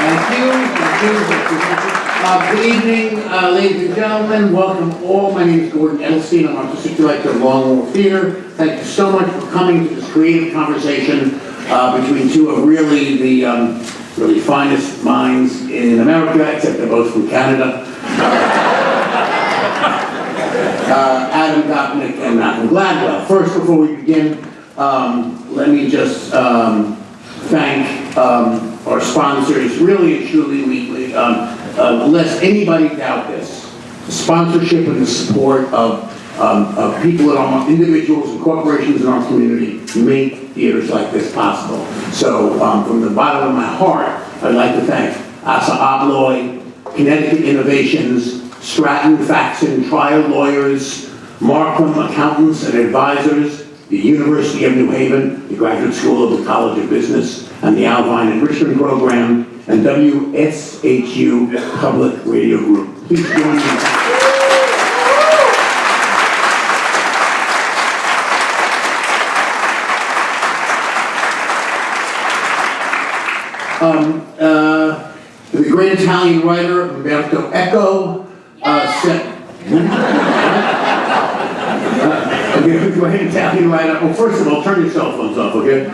Good evening, ladies and gentlemen. Welcome all. My name is Gordon Edelstein. I'm Artistic Director of Wharf Theatre. Thank you so much for coming to this creative conversation between two of really the really finest minds in America, except they're both from Canada. Adam Gopnik and Malcolm Gladwell. First, before we begin, let me just thank our sponsors. Really and truly, lest anybody doubt this, the sponsorship and the support of people in our, individuals and corporations in our community make theaters like this possible. So from the bottom of my heart, I'd like to thank Assa, Abloy, Connecticut Innovations, Stratton, Faxon, Trial Lawyers, Marcum Accountants and Advisors, the University of New Haven, the Graduate School of the College of Business, and the Alvine Enrichment Program, and WSHU Public Radio Group. Please join me. The great Italian writer Umberto Eco said. The great Italian writer. Well, first of all, turn your cell phones off, okay?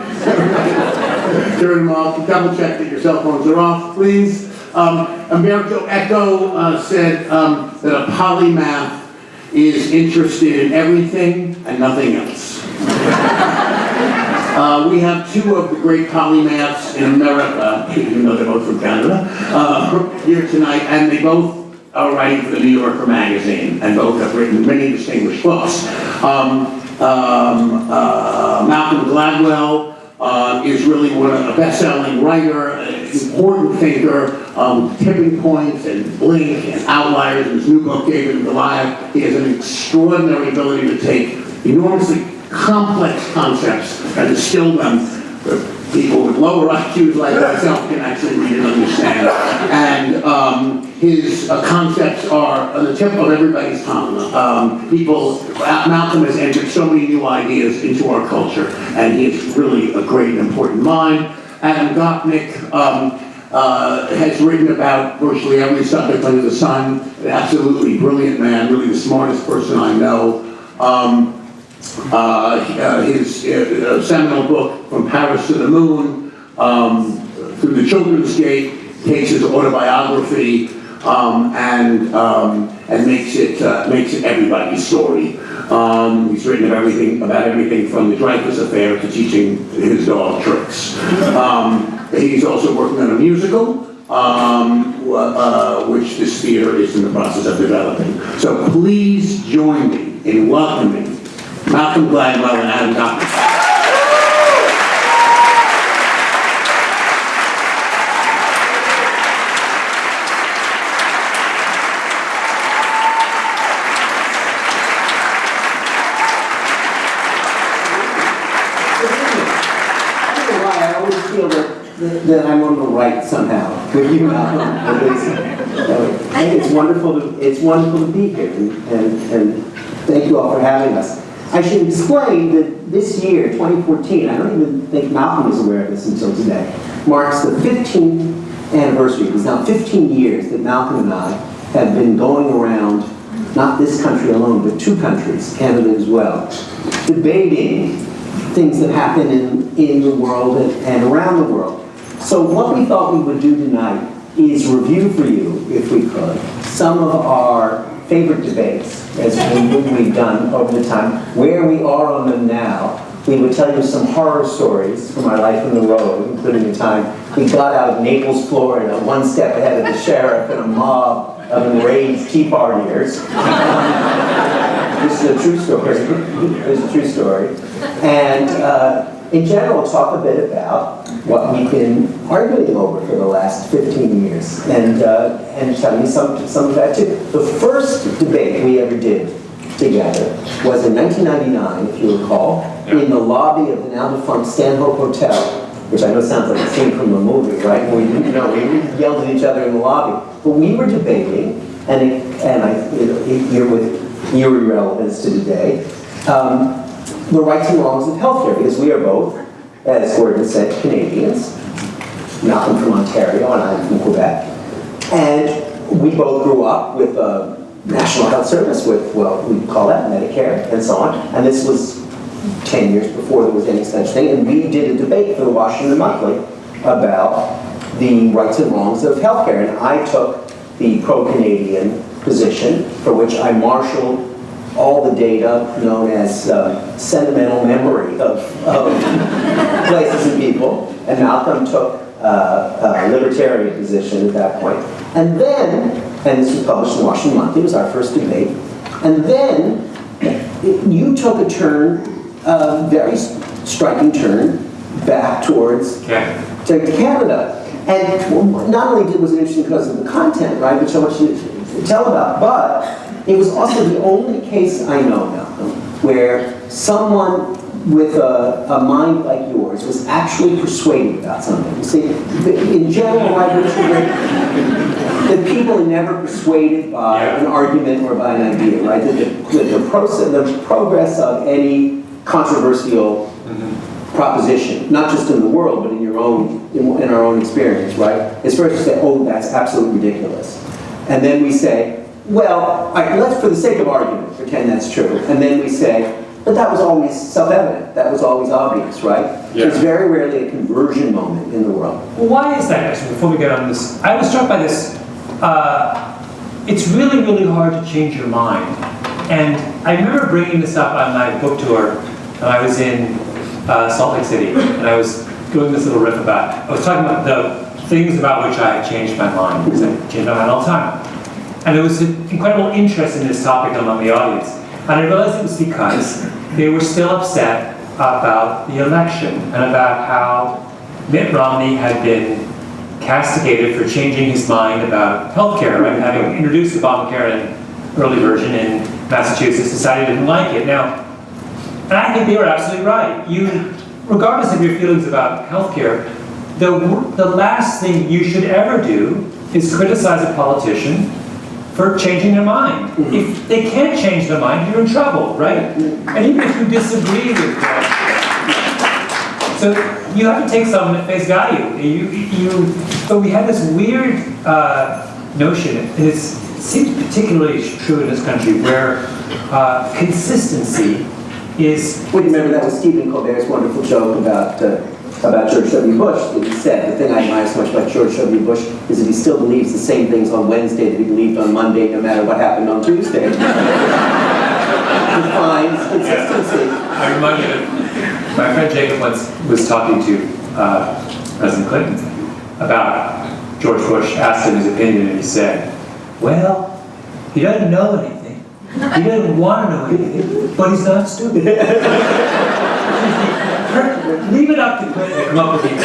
Turn them off. Double check that your cell phones are off, please. Umberto Eco said that a polymath is interested in everything and nothing else. We have two of the great polymaths in America, even though they're both from Canada, here tonight, and they both are writing for the New Yorker magazine, and both have written many distinguished books. Malcolm Gladwell is really a best-selling writer, an important thinker, Tipping Points and Glick and Outliers, and his new book, David and Goliath. He has an extraordinary ability to take enormously complex concepts and distill them that people with lower IQs like myself can actually read and understand. And his concepts are on the tip of everybody's tongue. Malcolm has entered so many new ideas into our culture, and he is really a great and important mind. Adam Gopnik has written about virtually every subject under the sun. An absolutely brilliant man, really the smartest person I know. His seminal book, From Paris to the Moon, Through the Children's Gate, takes his autobiography and makes it everybody's story. He's written about everything from the Dreyfus Affair to teaching his dog tricks. He's also working on a musical, which this theater is in the process of developing. So please join me in welcoming Malcolm Gladwell and Adam Gopnik. That I'm on the right somehow with you, Malcolm. I think it's wonderful to be here, and thank you all for having us. I should explain that this year, 2014, I don't even think Malcolm was aware of this until today, marks the 15th anniversary. It was now 15 years that Malcolm and I have been going around, not this country alone, but two countries, Canada as well, debating things that happen in the world and around the world. So what we thought we would do tonight is review for you, if we could, some of our favorite debates, as we've done over the time, where we are on them now. We would tell you some horror stories from our life on the road, including the time we got out of Naples, Florida, one step ahead of the sheriff and a mob of enraged Tea Partiers. This is a true story. It's a true story. And in general, talk a bit about what we've been arguing over for the last 15 years, and tell you some of that too. The first debate we ever did together was in 1999, if you recall, in the lobby of the now defunct Stanhope Hotel, which I know sounds like a scene from a movie, right? We yelled at each other in the lobby, but we were debating, and here with eerie relevance to today, the rights and wrongs of healthcare, because we are both, as Gordon said, Canadians. Malcolm from Ontario, and I'm from Quebec. And we both grew up with a National Health Service, with, well, we call that Medicare, and so on. And this was 10 years before there was any such thing. And we did a debate for the Washington Monthly about the rights and wrongs of healthcare. And I took the pro-Canadian position, for which I marshaled all the data known as sentimental memory of places and people. And Malcolm took a libertarian position at that point. And then, and this was published in the Washington Monthly, it was our first debate. And then you took a turn, a very striking turn, back towards to Canada. And not only was it interesting because of the content, right, which I want you to tell about, but it was also the only case I know, Malcolm, where someone with a mind like yours was actually persuaded about something. You see, in general, right, that people are never persuaded by an argument or by an idea, right? The progress of any controversial proposition, not just in the world, but in your own, in our own experience, right? It's first to say, oh, that's absolutely ridiculous. And then we say, well, all right, let's, for the sake of argument, pretend that's true. And then we say, but that was always self-evident. That was always obvious, right? Yeah. There's very rarely a conversion moment in the world. Well, why is that, actually, before we get on this? I was struck by this. It's really, really hard to change your mind. And I remember bringing this up on my book tour when I was in Salt Lake City, and I was doing this little riff about, I was talking about the things about which I had changed my mind, because I change my mind all the time. And there was an incredible interest in this topic among the audience. And I realized it was because they were still upset about the election and about how Mitt Romney had been castigated for changing his mind about healthcare, right? Having introduced Obamacare in an early version in Massachusetts, decided he didn't like it. Now, and I think they were absolutely right. You, regardless of your feelings about healthcare, the last thing you should ever do is criticize a politician for changing their mind. Mm-hmm. If they can't change their mind, you're in trouble, right? Mm-hmm. And even if you disagree with them, so you have to take someone at face value. But we have this weird notion, and it seems particularly true in this country, where consistency is... Well, remember that was Stephen Colbert's wonderful joke about George W. Bush, that he said, the thing I admire so much about George W. Bush is that he still believes the same things on Wednesday that he believed on Monday, no matter what happened on Tuesday. Defines consistency. I reminded of, my friend Jacob once was talking to President Clinton about George Bush, asked him his opinion, and he said, well, he doesn't know anything. He doesn't want to know anything, but he's not stupid. Leave it up to Clinton to come up with these.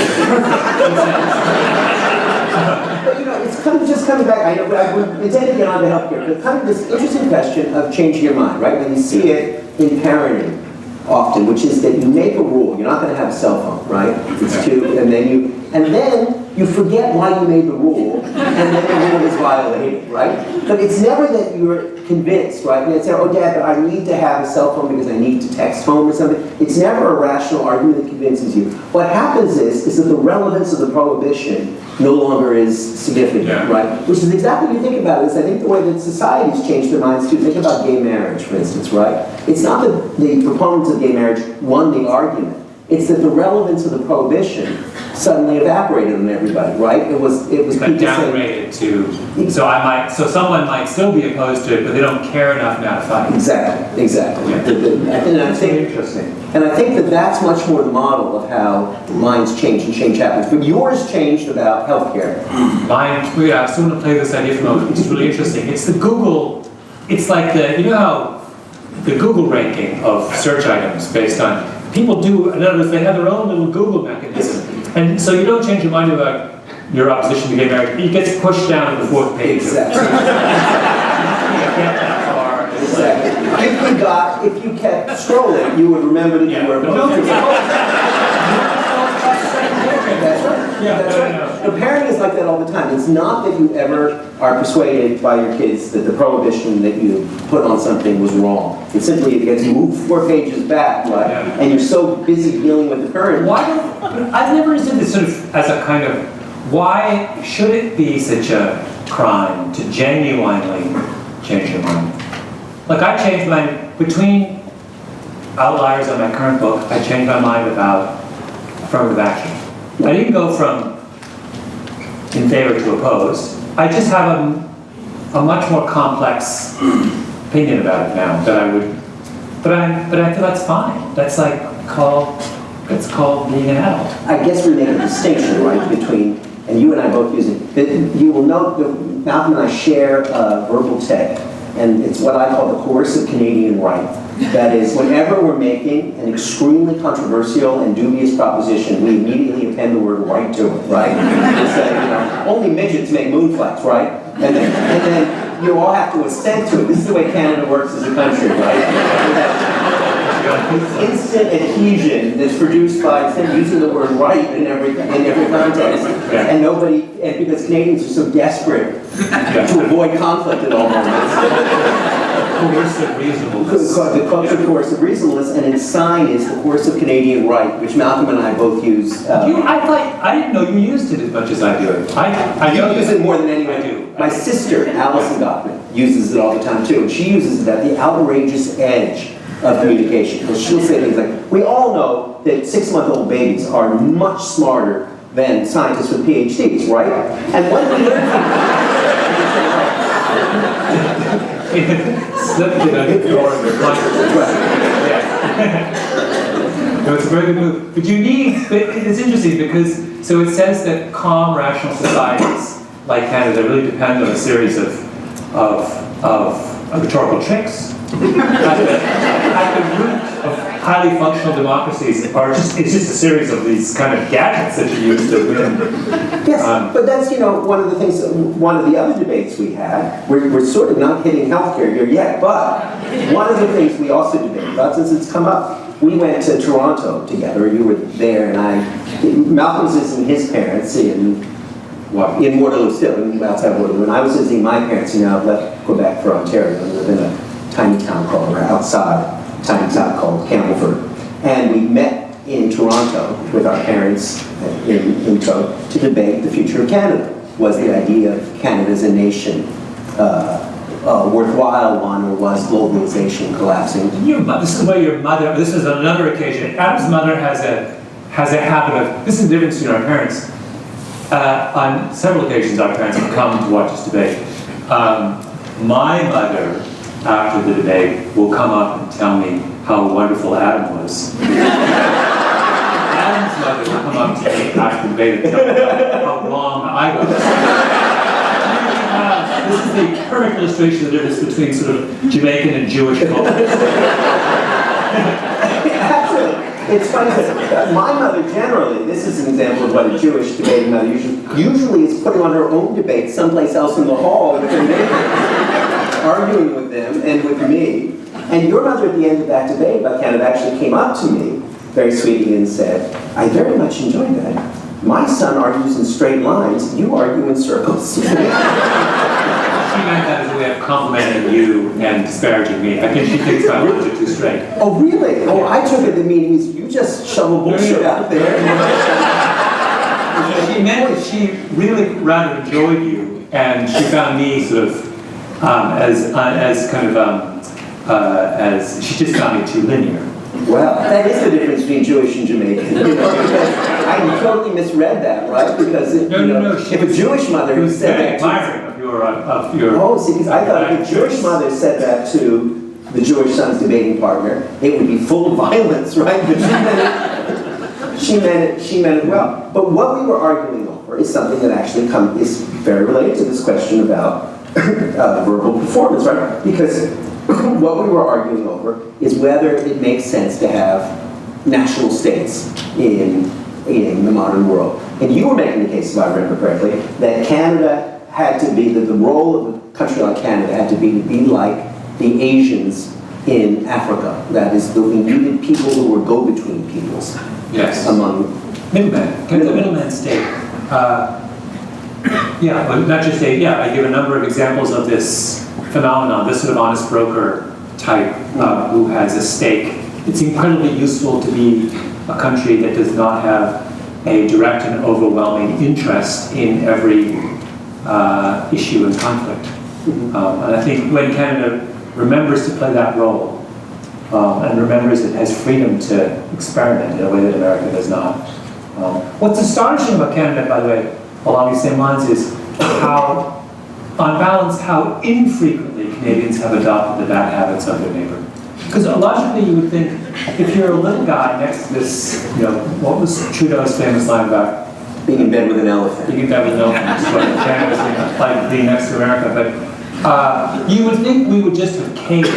But you know, it's just coming back. I know, I would intend to get on to healthcare, but kind of this interesting question of changing your mind, right? When you see it in parenting often, which is that you make a rule. You're not going to have a cell phone, right? It's two, and then you forget why you made the rule, and then the rule is violated, right? But it's never that you're convinced, right? You say, oh, Dad, but I need to have a cell phone because I need to text home or something. It's never a rational argument that convinces you. What happens is that the relevance of the prohibition no longer is significant, right? Which is exactly what you think about it. Is I think the way that society's changed their minds too. Think about gay marriage, for instance, right? It's not that the proponents of gay marriage won the argument. It's that the relevance of the prohibition suddenly evaporated on everybody, right? It was but downgraded to, so someone might still be opposed to it, but they don't care enough now to fight. Exactly. I think interesting. And I think that that's much more the model of how minds change and change happens. But yours changed about healthcare. Mine, I still want to play this idea for a moment. It's really interesting. It's the Google, it's like the, you know how the Google ranking of search items based on, people do, in other words, they have their own little Google mechanism. And so you don't change your mind about your opposition to gay marriage. It gets pushed down to the fourth page. Exactly. You get that far. Exactly. If you kept scrolling, you would remember that you were opposed. That's right. That's right. The parenting is like that all the time. It's not that you ever are persuaded by your kids that the prohibition that you put on something was wrong. It's simply it gets moved 4 pages back, right? Yeah. And you're so busy dealing with the current. I've never understood this sort of as a kind of why should it be such a crime to genuinely change your mind? Like I changed my, between Outliers and my current book, I changed my mind about affirmative action. I didn't go from in favor to opposed. I just have a much more complex opinion about it now that I would, but I feel that's fine. That's like it's called being an adult. I guess we make a distinction, right, between, and you and I both use it, that you will note that Malcolm and I share a verbal tag, and it's what I call the coercive Canadian right. That is, whenever we're making an extremely controversial and dubious proposition, we immediately append the word right to it, right? We say, you know, only midgets make moonflags, right? And then you all have to assent to it. This is the way Canada works as a country, right? Instant adhesion that's produced by using the word right in every context, and nobody, and because Canadians are so desperate to avoid conflict at all moments. Coercive reasonableness. The culture of coercive reasonableness, and its sign is the coercive Canadian right, which Malcolm and I both use. I didn't know you used it as much as I do it. I use it more than anyone. I do. My sister, Allison Gopnik, uses it all the time too, and she uses it at the outrageous edge of communication. Because she'll say things like, we all know that 6-month-old babies are much smarter than scientists with PhDs, right? And when we learn slipped it under the door and No, it's a very good move. But you need, it's interesting because, so it says that calm, rational societies like Canada really depend on a series of rhetorical tricks. At the root of highly functional democracies it's just a series of these kind of gadgets that you use to win. Yes, but that's, you know, one of the things, one of the other debates we had, we're sort of not hitting healthcare here yet, but one of the things we also debate about, since it's come up, we went to Toronto together, you were there, and Malcolm's visiting his parents in Waterloo still, outside Waterloo, and I was visiting my parents, you know, left Quebec for Ontario, and live in a tiny town called, or outside, tiny town called Campbellford. And we met in Toronto with our parents in tow to debate the future of Canada. Was the idea of Canada as a nation a worthwhile one, or was globalization collapsing? This is where your mother, this is another occasion. Adam's mother has a habit of, this is the difference between our parents. On several occasions our parents have come to watch us debate. My mother, after the debate, will come up and tell me how wonderful Adam was. Adam's mother will come up to me after the debate and tell me how wrong I was. This is the perfect illustration of the difference between sort of Jamaican and Jewish cultures. Absolutely. It's funny because my mother generally, this is an example of what a Jewish debating mother usually is putting on her own debate someplace else in the hall with her neighbors, arguing with them and with me. And your mother at the end of that debate about Canada actually came up to me very sweetly and said, I very much enjoyed that. My son argues in straight lines, you argue in circles. She meant that as a way of complimenting you and disparaging me. I think she thinks my words are too straight. Oh, really? Oh, I took it to mean you just shovel bullshit out there. She meant she really rather enjoyed you, and she found me sort of as kind of as she just found me too linear. Well, that is the difference between Jewish and Jamaican. You know, I totally misread that, right? Because if a Jewish mother said that of your oh, see, because I thought if a Jewish mother said that to the Jewish son's debating partner, it would be full of violence, right? But she meant it well. But what we were arguing over is something that actually is very related to this question about verbal performance, right? Because what we were arguing over is whether it makes sense to have national states in the modern world. And you were making the case, if I remember correctly, that Canada had to be, that the role of a country like Canada had to be like the Asians in Africa. That is, we needed people who were go-between peoples. Yes. Among middlemen. Kind of the middleman state. Yeah, but not just I give a number of examples of this phenomenon, this sort of honest broker type who has a stake. It's incredibly useful to be a country that does not have a direct and overwhelming interest in every issue and conflict. And I think when Canada remembers to play that role, and remembers it has freedom to experiment in a way that America does not. What's astonishing about Canada, by the way, along these same lines, is how, on balance, how infrequently Canadians have adopted the bad habits of their neighbor. Because logically you would think, if you're a little guy next to this, what was Trudeau's famous line about Being in bed with an elephant. being in bed with an elephant, is what Canada's like being next to America, but you would think we would just have caved.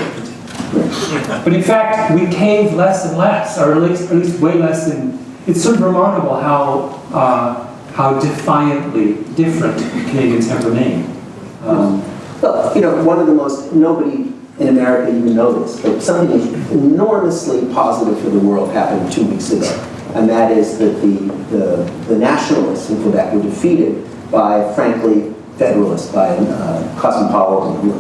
But in fact, we cave less and less, or at least way less than. It's sort of remarkable how defiantly different Canadians have remained. Well, one of the most, nobody in America even noticed, but something enormously positive for the world happened 2 weeks ago. And that is that the nationalists in Quebec were defeated by, frankly, federalists, by a cosmopolitan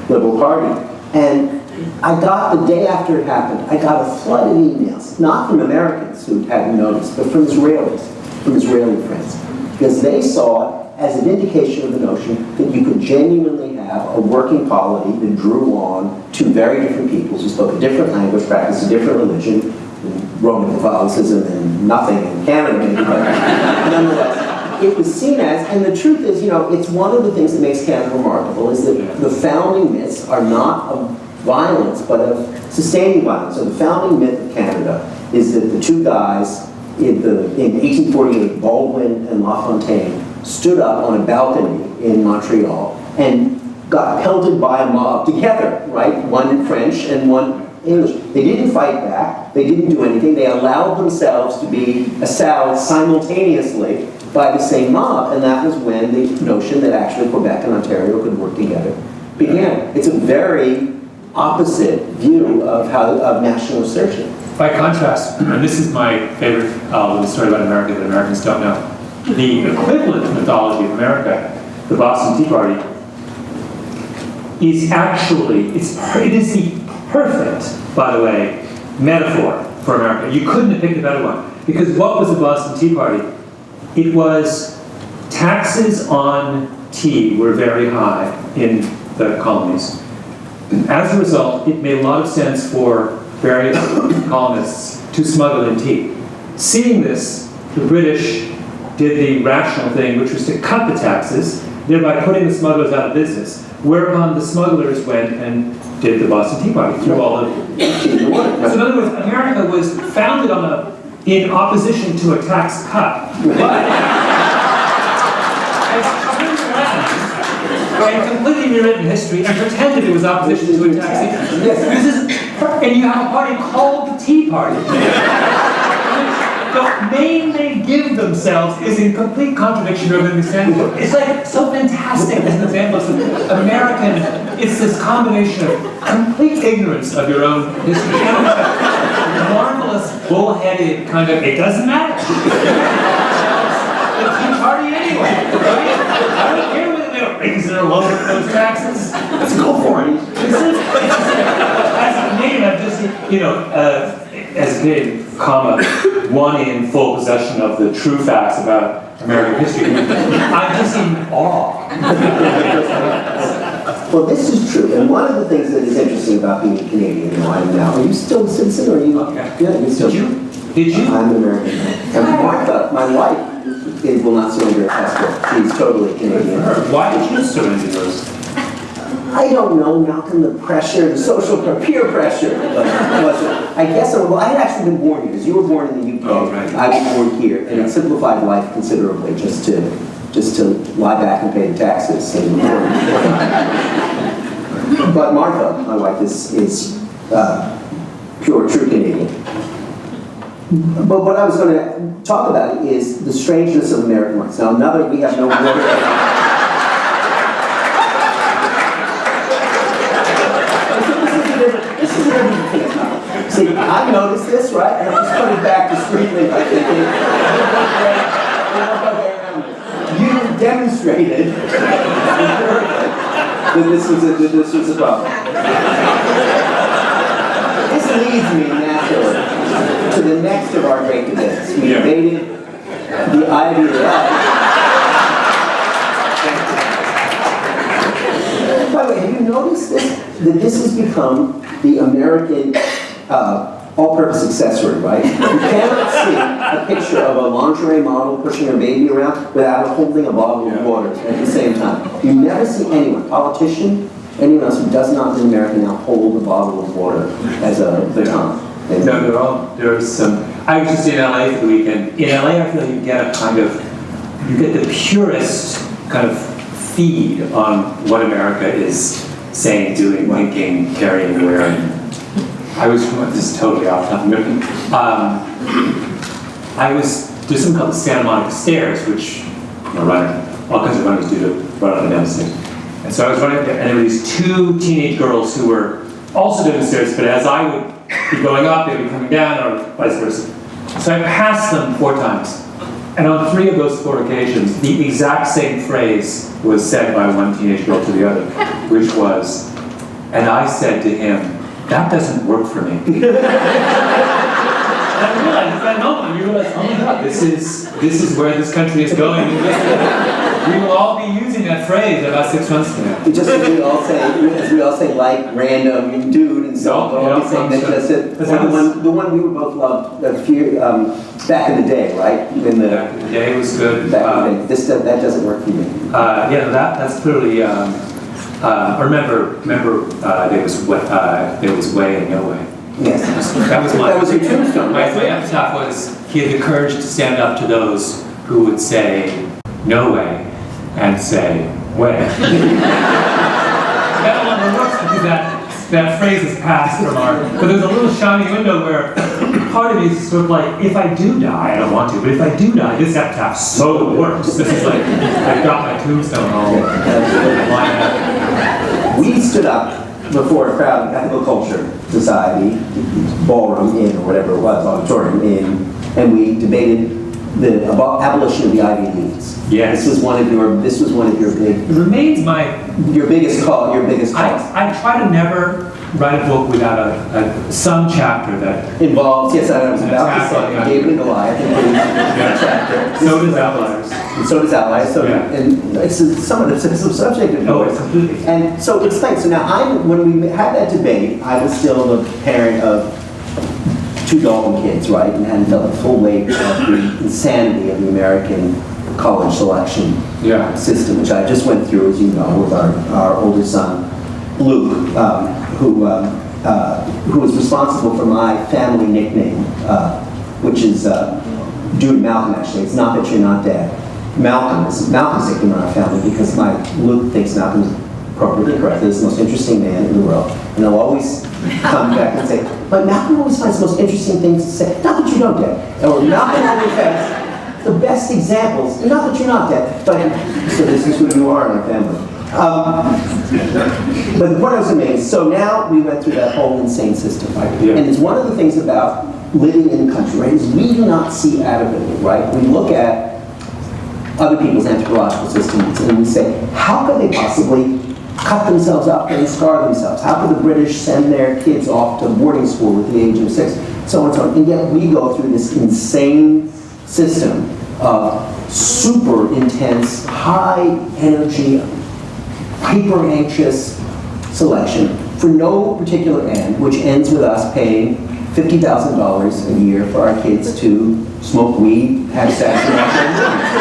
liberal party. And I got, the day after it happened, I got a flood of emails, not from Americans who hadn't noticed, but from Israelis, from Israeli friends, because they saw it as an indication of the notion that you could genuinely have a working polity that drew on two very different peoples who spoke a different language, practiced a different religion, Roman Catholicism and nothing in Canada, maybe, but nonetheless, it was seen as, and the truth is, it's one of the things that makes Canada remarkable, is that the founding myths are not of violence, but of sustaining violence. So the founding myth of Canada is that the two guys in 1848, Baldwin and LaFontaine, stood up on a balcony in Montreal and got pelted by a mob together, right? One French and one English. They didn't fight back. They didn't do anything. They allowed themselves to be assailed simultaneously by the same mob, and that was when the notion that actually Quebec and Ontario could work together began. It's a very opposite view of national assertion. By contrast, and this is my favorite little story about America that Americans don't know, the equivalent mythology of America, the Boston Tea Party, is actually, it is the perfect, by the way, metaphor for America. You couldn't have picked a better one. Because what was the Boston Tea Party? It was taxes on tea were very high in the colonies. As a result, it made a lot of sense for various colonists to smuggle in tea. Seeing this, the British did the rational thing, which was to cut the taxes, thereby putting the smugglers out of business, whereupon the smugglers went and did the Boston Tea Party through all of it. So in other words, America was founded in opposition to a tax cut. But and completely rewritten history and pretended it was opposition to a tax increase. And you have a party called the Tea Party. The name they give themselves is in complete contradiction of an example. It's like so fantastic as an example of American, it's this combination of complete ignorance of your own history and marvelous, bullheaded kind of, it doesn't matter. The Tea Party anyway, right? I don't care whether they're raising or lowering those taxes. Let's go for it. As a Canadian, I've just, as a Canadian, one in full possession of the true facts about American history, I'm just in awe. Well, this is true, and one of the things that is interesting about being a Canadian, I'm now. Are you still a citizen, or are you? Okay. Yeah, you're still. Did you? I'm an American. And Martha, my wife, will not surrender her passport. She's totally Canadian. Why did you surrender yours? I don't know, Malcolm, the pressure, the social peer pressure. I guess I had actually been born here, because you were born in the UK. Oh, right. I was born here, and it simplified life considerably just to lie back and pay the taxes. But Martha, my wife, is pure, true Canadian. But what I was going to talk about is the strangeness of American rights. Now, we have no border. This is a different thing. See, I noticed this, right? And I just put it back discreetly by thinking, you demonstrated that this was a problem. This leads me naturally to the next of our great debates. We debated By the way, have you noticed this? That this has become the American all-purpose accessory, right? You cannot see a picture of a lingerie model pushing her baby around without holding a bottle of water at the same time. You never see anyone, politician, anyone else who does not in America now hold a bottle of water as a baton. No, there's some. I was just in LA for the weekend. In LA, I feel like you get the purest kind of feed on what America is saying, doing, thinking, carrying, wearing. This is totally off topic. There's something called the Santa Monica Stairs, which all kinds of runners do to run up and down the stairs. And so I was running up there, and there were these two teenage girls who were also doing the stairs, but as I would be going up, they would be coming down, or vice versa. So I passed them 4 times. And on 3 of those 4 occasions, the exact same phrase was said by one teenage girl to the other, which was, and I said to him, that doesn't work for me. And I realized at that moment, you realize, oh my God, this is where this country is going. We will all be using that phrase about 6 months from now. Just as we all say, like, random, dude, and so on. We'll be saying that just it. The one we were both loved a few, back in the day, right? Back in the day was good. Back in the day. That doesn't work for me. That's clearly, remember, there was way and no way. Yes. That was your tombstone. My epitaph was, he had the courage to stand up to those who would say, no way, and say, way. That no longer works because that phrase is passed from but there's a little shiny window where part of me is sort of like, if I do die, I don't want to, but if I do die, this epitaph so works. This is like, I've got my tombstone all lined up. We stood up before a crowd, Ethical Culture Society, ballroom inn, or whatever it was, auditorium inn, and we debated the abolition of the Ivy Leagues. Yes. This was one of your big. It remains your biggest call. I try to never write a book without some chapter that involves. Yes, I was about to say David and Goliath. Chapter. So does Outliers. And so does Outliers. So and it's somewhat of some subject of yours. Oh, completely. And so explain. So now when we had that debate, I was still the parent of 2 Dalton kids, right, and hadn't felt the full weight of the insanity of the American college selection system, which I just went through, as you know, with our older son, Luke, who was responsible for my family nickname, which is due to Malcolm, actually. It's not that you're not dead. Malcolm's nickname in our family because Luke thinks Malcolm's appropriately correct. He's the most interesting man in the world. And he'll always come back and say, but Malcolm always finds the most interesting things to say. Not that you don't dead. Or Malcolm always has the best examples. Not that you're not dead. But so this is who you are in our family. But the point I was amazed. So now we went through that whole insane system, right? Yeah. And it's one of the things about living in the country, right, is we do not see out of it, right? We look at other people's anthropological systems and we say, how could they possibly cut themselves up and scar themselves? How could the British send their kids off to boarding school at the age of 6? So on and so on. And yet we go through this insane system of super intense, high energy, hyper anxious selection for no particular end, which ends with us paying $50,000 a year for our kids to smoke weed, have sex, and watch movies.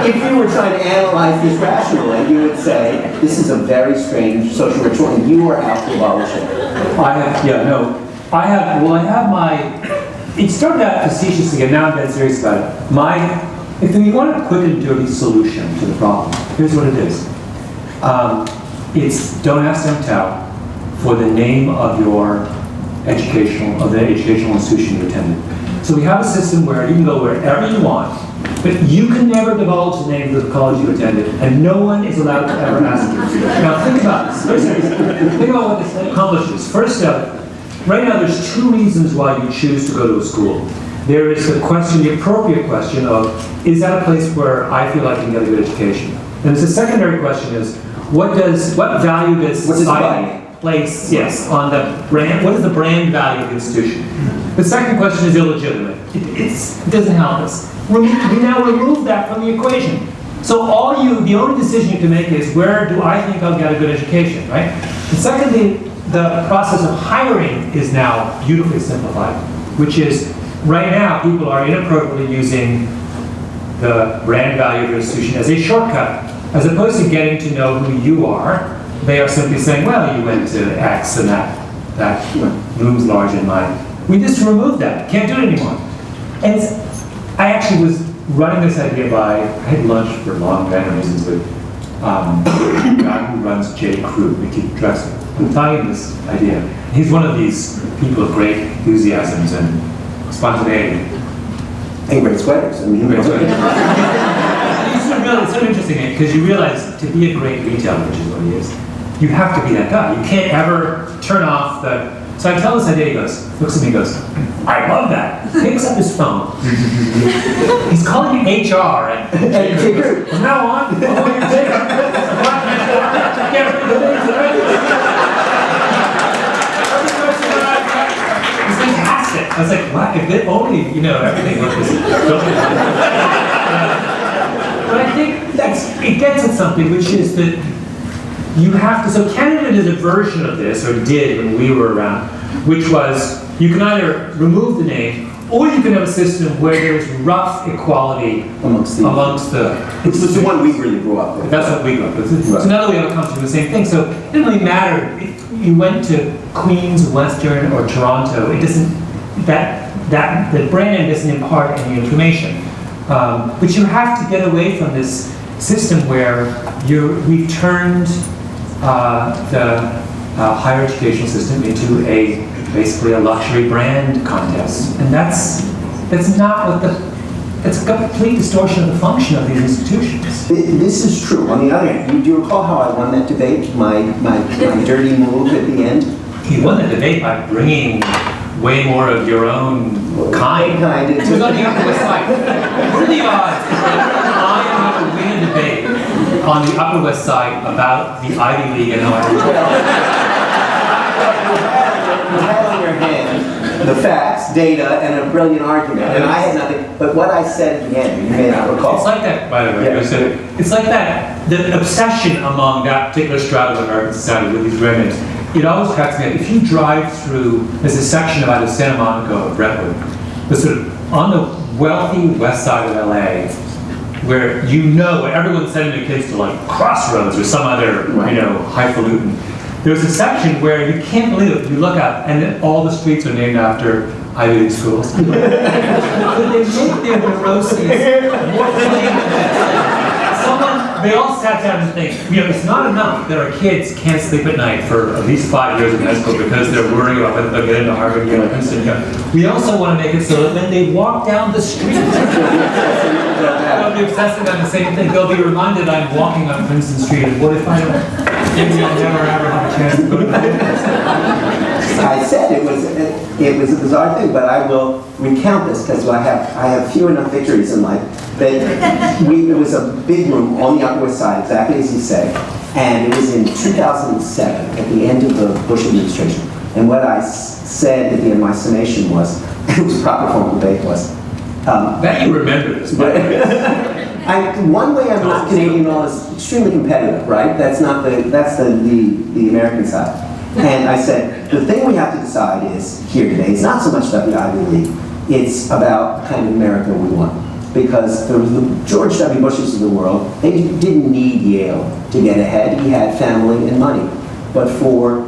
If you were trying to analyze this rationally, you would say, this is a very strange social ritual, and you are out to abolish it. It started out facetiously, and now I'm dead serious about it. If you want a quick and dirty solution to the problem, here's what it is. It's don't ask, don't tell for the name of the educational institution you attended. So we have a system where you can go wherever you want, but you can never divulge the name of the college you attended, and no one is allowed to ever ask you. Now think about this. Think about what this accomplishes. First up, right now there's 2 reasons why you choose to go to a school. There is the appropriate question of, is that a place where I feel I can get a good education? And the secondary question is, what value does society place, on the brand, what is the brand value of the institution? The second question is illegitimate. It doesn't help us. we now remove that from the equation. So the only decision you can make is, where do I think I'll get a good education, right? And secondly, the process of hiring is now beautifully simplified, which is, right now, people are inappropriately using the brand value of your institution as a shortcut. As opposed to getting to know who you are, they are simply saying, well, you went to X and that looms large in mine. We just removed that. Can't do it anymore. And I actually was running this idea I had lunch for long random reasons with a guy who runs J. Crew, Mickey Drexler. I'm telling him this idea. He's one of these people of great enthusiasms and spontaneity. And great sweaters. I mean, Great sweaters. It's so interesting because you realize, to be a great retailer, which is what he is, you have to be that guy. You can't ever turn off the. So I tell this idea, he looks at me, goes, I love that. Picks up his phone. He's calling me HR and goes, from now on, I want your data. Get rid of the data. It's fantastic. I was like, wow, if it only, everything was but I think it gets at something, which is that you have to, so Canada did a version of this, or did when we were around, which was, you can either remove the name, or you can have a system where there's rough equality amongst the. Which was the one we really grew up with. That's what we grew up with. So now that we have a country with the same thing, so it didn't really matter if you went to Queens, Western, or Toronto, it doesn't, the brand name doesn't impart any information. But you have to get away from this system where we've turned the higher educational system into basically a luxury brand contest, and that's not what it's a complete distortion of the function of these institutions. This is true. On the other hand, do you recall how I won that debate? My dirty move at the end. You won the debate by bringing way more of your own kind. It was on the Upper West Side. What are the odds that I am going to win a debate on the Upper West Side about the Ivy League and how I You had on your hand the facts, data, and a brilliant argument, and I had nothing. But what I said at the end, you may not recall. It's like that, by the way. Yeah. It's like that. The obsession among that particular strata of American society with these remnants. It always cracks me up. If you drive through, there's a section of either Santa Monica or Brentwood, the sort of on the wealthy west side of LA, where everyone's sending their kids to like Crossroads or some other, highfalutin. There's a section where you can't believe it. You look out, and then all the streets are named after Ivy League schools. But they make their neuroses more plain. They all sat down and think, it's not enough that our kids can't sleep at night for at least 5 years in high school because they're worried about whether they'll get into Harvard, Yale, Princeton. We also want to make it so that when they walk down the street, they'll be obsessing on the same thing. They'll be reminded I'm walking on Princeton Street, and what if I don't? Maybe I'll never ever have a chance to go to the I said it was a bizarre thing, but I will recount this because I have few enough victories in life. That it was a big room on the Upper West Side, exactly as you say, and it was in 2007 at the end of the Bush administration. And what I said at the end of my summation was, it was a proper formal debate, was. That you remember this, but one way I'm not Canadian at all is extremely competitive, right? That's the American side. And I said, the thing we have to decide is, here today, it's not so much about the Ivy League, it's about the kind of America we want. Because there was the George W. Bushes of the world, they didn't need Yale to get ahead. He had family and money. But for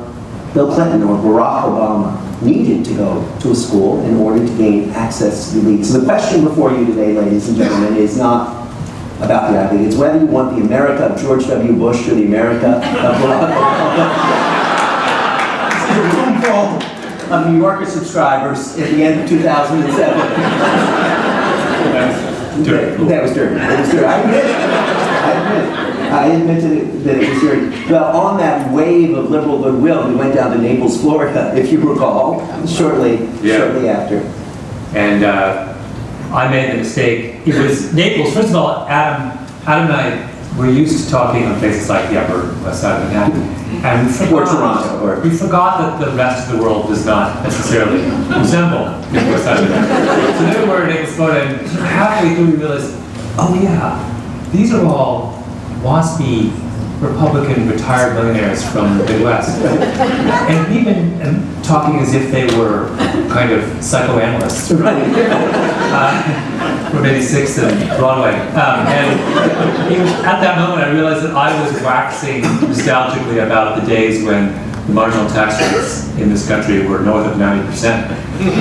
Bill Clinton or Barack Obama needed to go to a school in order to gain access to the elite. So the question before you today, ladies and gentlemen, is not about the Ivy League. It's whether you want the America of George W. Bush or the America of Barack Obama. This is a room full of New Yorker subscribers at the end of 2007. That was dirty. It was dirty. I admit that it was dirty. Well, on that wave of liberal goodwill, we went down to Naples, Florida, if you recall, shortly after. And I made the mistake. It was Naples. First of all, Adam and I we're used to talking on places like the Upper West Side of Manhattan, and Or Toronto, we forgot that the rest of the world does not necessarily resemble the Upper West Side of Manhattan. So then we're in Expo, and halfway through we realized, oh yeah, these are all waspy Republican retired millionaires from the Midwest. And we've been talking as if they were kind of psychoanalysts. Right. Or maybe Sixth and Broadway. And it was, at that moment I realized that I was waxing nostalgically about the days when the marginal tax rates in this country were north of 90%.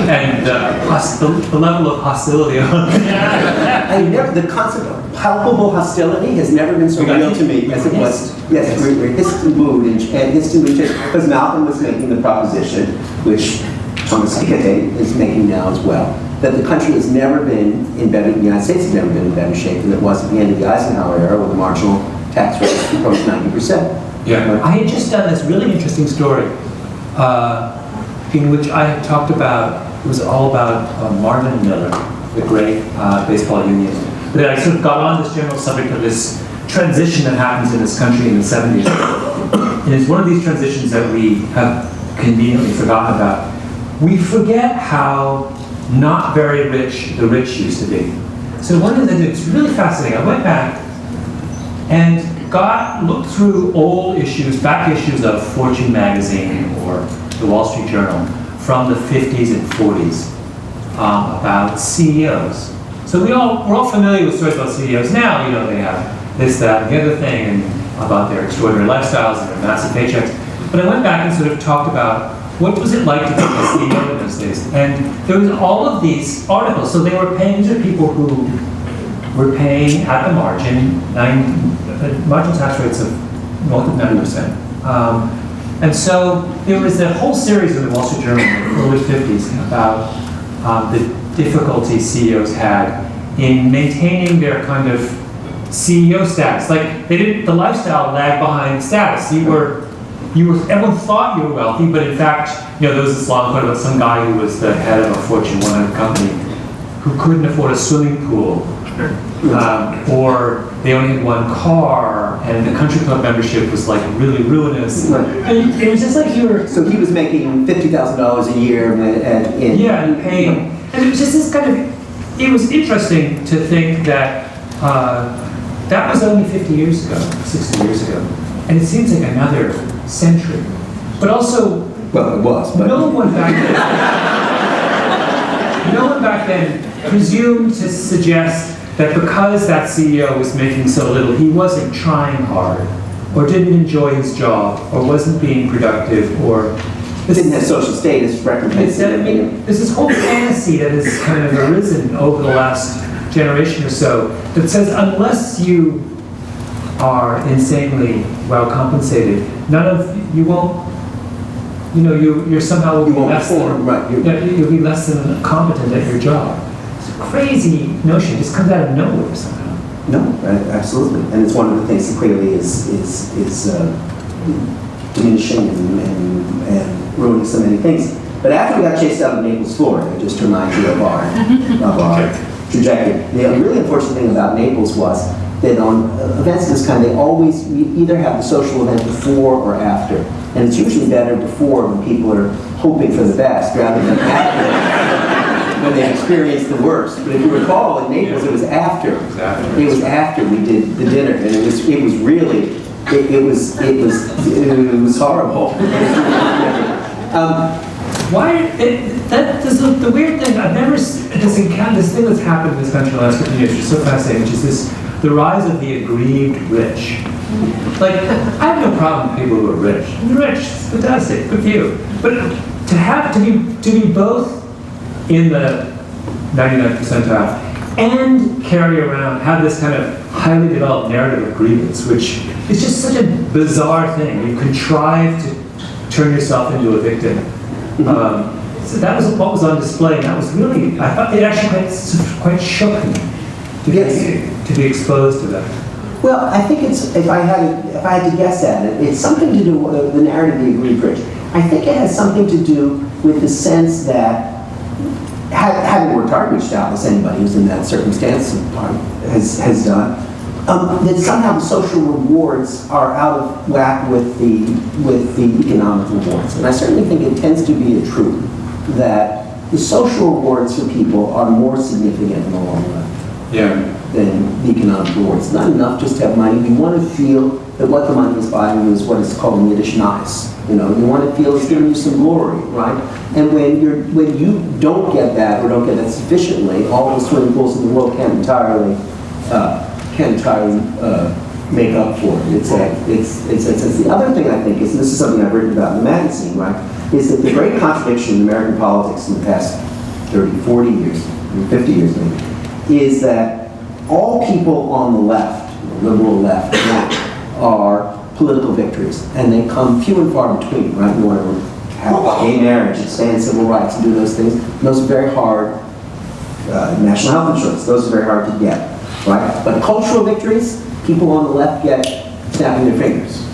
And the level of hostility And the concept of palpable hostility has never been so real to me as it was. Yes, we're Histon mood and Histon mood, because Malcolm was making the proposition, which Thomas Piketty is making now as well, that the country has never been in better, the United States has never been in better shape than it was at the end of the Eisenhower era, where the marginal tax rate approached 90%. Yeah, I had just done this really interesting story in which I had talked about, it was all about Marvin Miller, the great baseball union. But I sort of got on this general subject of this transition that happens in this country in the 70s. And it's one of these transitions that we have conveniently forgotten about. We forget how not very rich the rich used to be. So one of the things that's really fascinating, I went back and looked through old issues, back issues of Fortune magazine or the Wall Street Journal from the 50s and 40s about CEOs. So we're all familiar with stories about CEOs now. You know, they have this, that, and the other thing, and about their extraordinary lifestyles and their massive paychecks. But I went back and sort of talked about what was it like to be a CEO in those days. And there was all of these articles. So they were paying, these are people who were paying at the margin, marginal tax rates of north of 90%. And so there was a whole series in the Wall Street Journal in the early 50s about the difficulty CEOs had in maintaining their kind of CEO status. Like the lifestyle lagged behind status. Everyone thought you were wealthy, but in fact, there was this long quote about some guy who was the head of a Fortune 100 company who couldn't afford a swimming pool, or they only had one car, and the country club membership was like really ruinous. Right. And it was just like you were. So he was making $50,000 a year and paying. And it was just this kind of. It was interesting to think that that was only 50 years ago, 60 years ago, and it seems like another century. But also, well, it was. But no one back then presumed to suggest that because that CEO was making so little, he wasn't trying hard, or didn't enjoy his job, or wasn't being productive, or didn't have social status recognized. I mean, there's this whole fantasy that has kind of arisen over the last generation or so that says unless you are insanely well compensated, you won't. You're somehow will be less than, right. You'll be less than competent at your job. It's a crazy notion. It just comes out of nowhere somehow. No, absolutely, and it's one of the things that clearly is diminishing and ruining so many things. But after we got chased out of Naples, Florida, just to remind you of our trajectory. The really unfortunate thing about Naples was that on events of this kind, they always either have the social event before or after. And it's usually better before when people are hoping for the best rather than after when they experience the worst. But if you recall, in Naples, it was after. Exactly. It was after we did the dinner, and it was really, it was horrible. The weird thing, I've never, this thing that's happened in this country in the last 15 years, which is so fascinating, which is the rise of the aggrieved rich. Like, I have no problem with people who are rich. The rich, it's fantastic, good for you. But to be both in the 99th percentile and have this kind of highly developed narrative of grievance, which is just such a bizarre thing. You contrive to turn yourself into a victim. So that was what was on display, and that was really, I thought it actually quite shook me to be exposed to that. Well, I think it's, if I had to guess at it, it's something to do with the narrative of the aggrieved rich. I think it has something to do with the sense that, having worked hard, which doubtless anybody who's in that circumstance has done, that somehow the social rewards are out of whack with the economic rewards. And I certainly think it tends to be a truth that the social rewards for people are more significant in the long run than the economic rewards. It's not enough just to have money. You want to feel that what the money is buying you is what is called in Yiddish nice. You know, you want to feel it's giving you some glory, right? And when you don't get that or don't get that sufficiently, all the swimming pools in the world can't entirely make up for it. It's the other thing I think is, and this is something I've written about in the magazine, right, is that the great contradiction in American politics in the past 30, 40 years, 50 years maybe, is that all people on the left, the liberal left, are political victories, and they come few and far between, right? You want to have gay marriage, expand civil rights, and do those things. And those are very hard. National health insurance, those are very hard to get, right? But cultural victories, people on the left get snapping their fingers.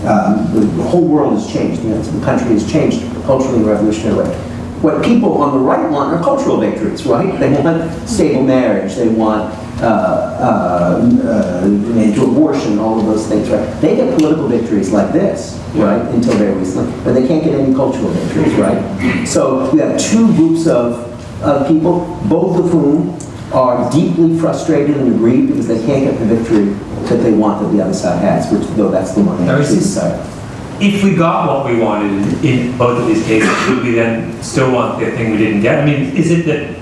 The whole world has changed. You know, the country has changed culturally in a revolutionary way. What people on the right want are cultural victories, right? They want stable marriage. They want end to abortion, all of those things, right? They get political victories like this, right, until very recently, but they can't get any cultural victories, right? So we have two groups of people, both of whom are deeply frustrated and aggrieved because they can't get the victory that they want that the other side has, which, though that's the one they actually decide. If we got what we wanted in both of these cases, would we then still want the thing we didn't get? I mean, is it that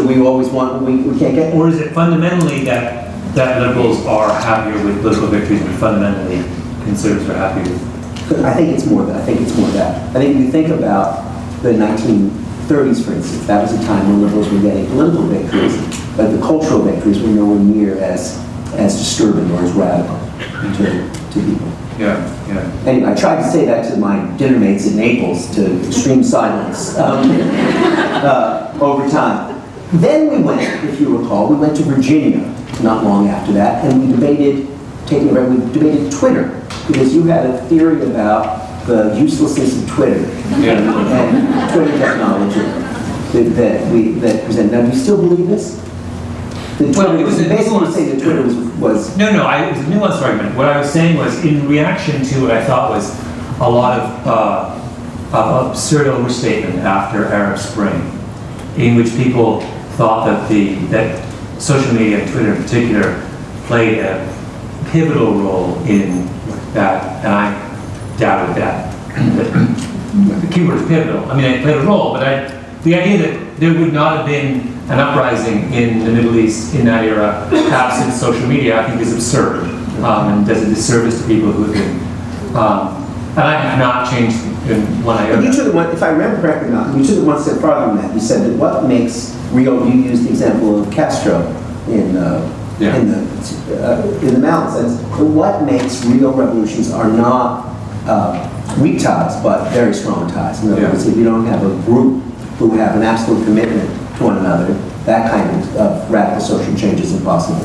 we always want what we can't get? Or is it fundamentally that liberals are happier with political victories and fundamentally conservatives are happy with? I think it's more that. I think if you think about the 1930s, for instance, that was a time when liberals were getting political victories, but the cultural victories were nowhere near as disturbing or as radical to people. Yeah. Anyway, I tried to say that to my dinner mates in Naples to extreme silence over time. Then we went, if you recall, to Virginia not long after that, and we debated Twitter, because you had a theory about the uselessness of Twitter and Twitter technology that presented. Now, do you still believe this? Basically saying that Twitter was... No, it was a nuanced argument. What I was saying was, in reaction to what I thought was a lot of absurd overstatement after Arab Spring, in which people thought that social media, and Twitter in particular, played a pivotal role in that, and I doubted that. The keyword is pivotal. I mean, it played a role, but the idea that there would not have been an uprising in the Middle East in that era, absent social media, I think is absurd, and does a disservice to people who have been. And I have not changed when I. But you took it one, if I remember correctly, you took it one step farther than that. You said that what makes real. You used the example of Castro in the mountains. What makes real revolutions are not weak ties, but very strong ties. In other words, if you don't have a group who have an absolute commitment to one another, that kind of radical social change is impossible.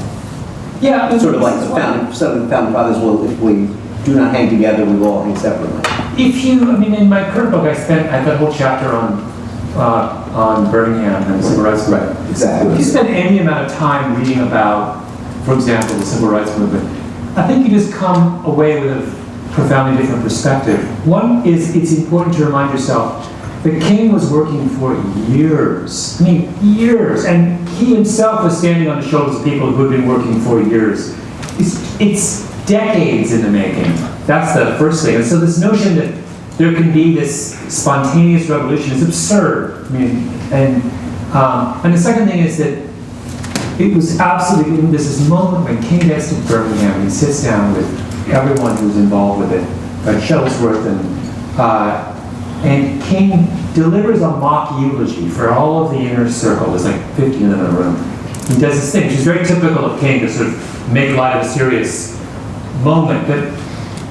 Yeah, sort of like the founding fathers. Well, if we do not hang together, we will all hang separately. In my current book, I have that whole chapter on Birmingham and the civil rights movement. Right, exactly. If you spend any amount of time reading about, for example, the civil rights movement, I think you just come away with a profoundly different perspective. One is, it's important to remind yourself that King was working for years. Years. And he himself was standing on the shoulders of people who had been working for years. It's decades in the making. That's the first thing. And so this notion that there can be this spontaneous revolution is absurd. And the second thing is that it was absolutely, there's this moment when King gets to Birmingham and he sits down with everyone who's involved with it, Shuttlesworth and King delivers a mock eulogy for all of the inner circle. There's like 50 of them in a room. He does this thing, which is very typical of King, to sort of make light of a serious moment. But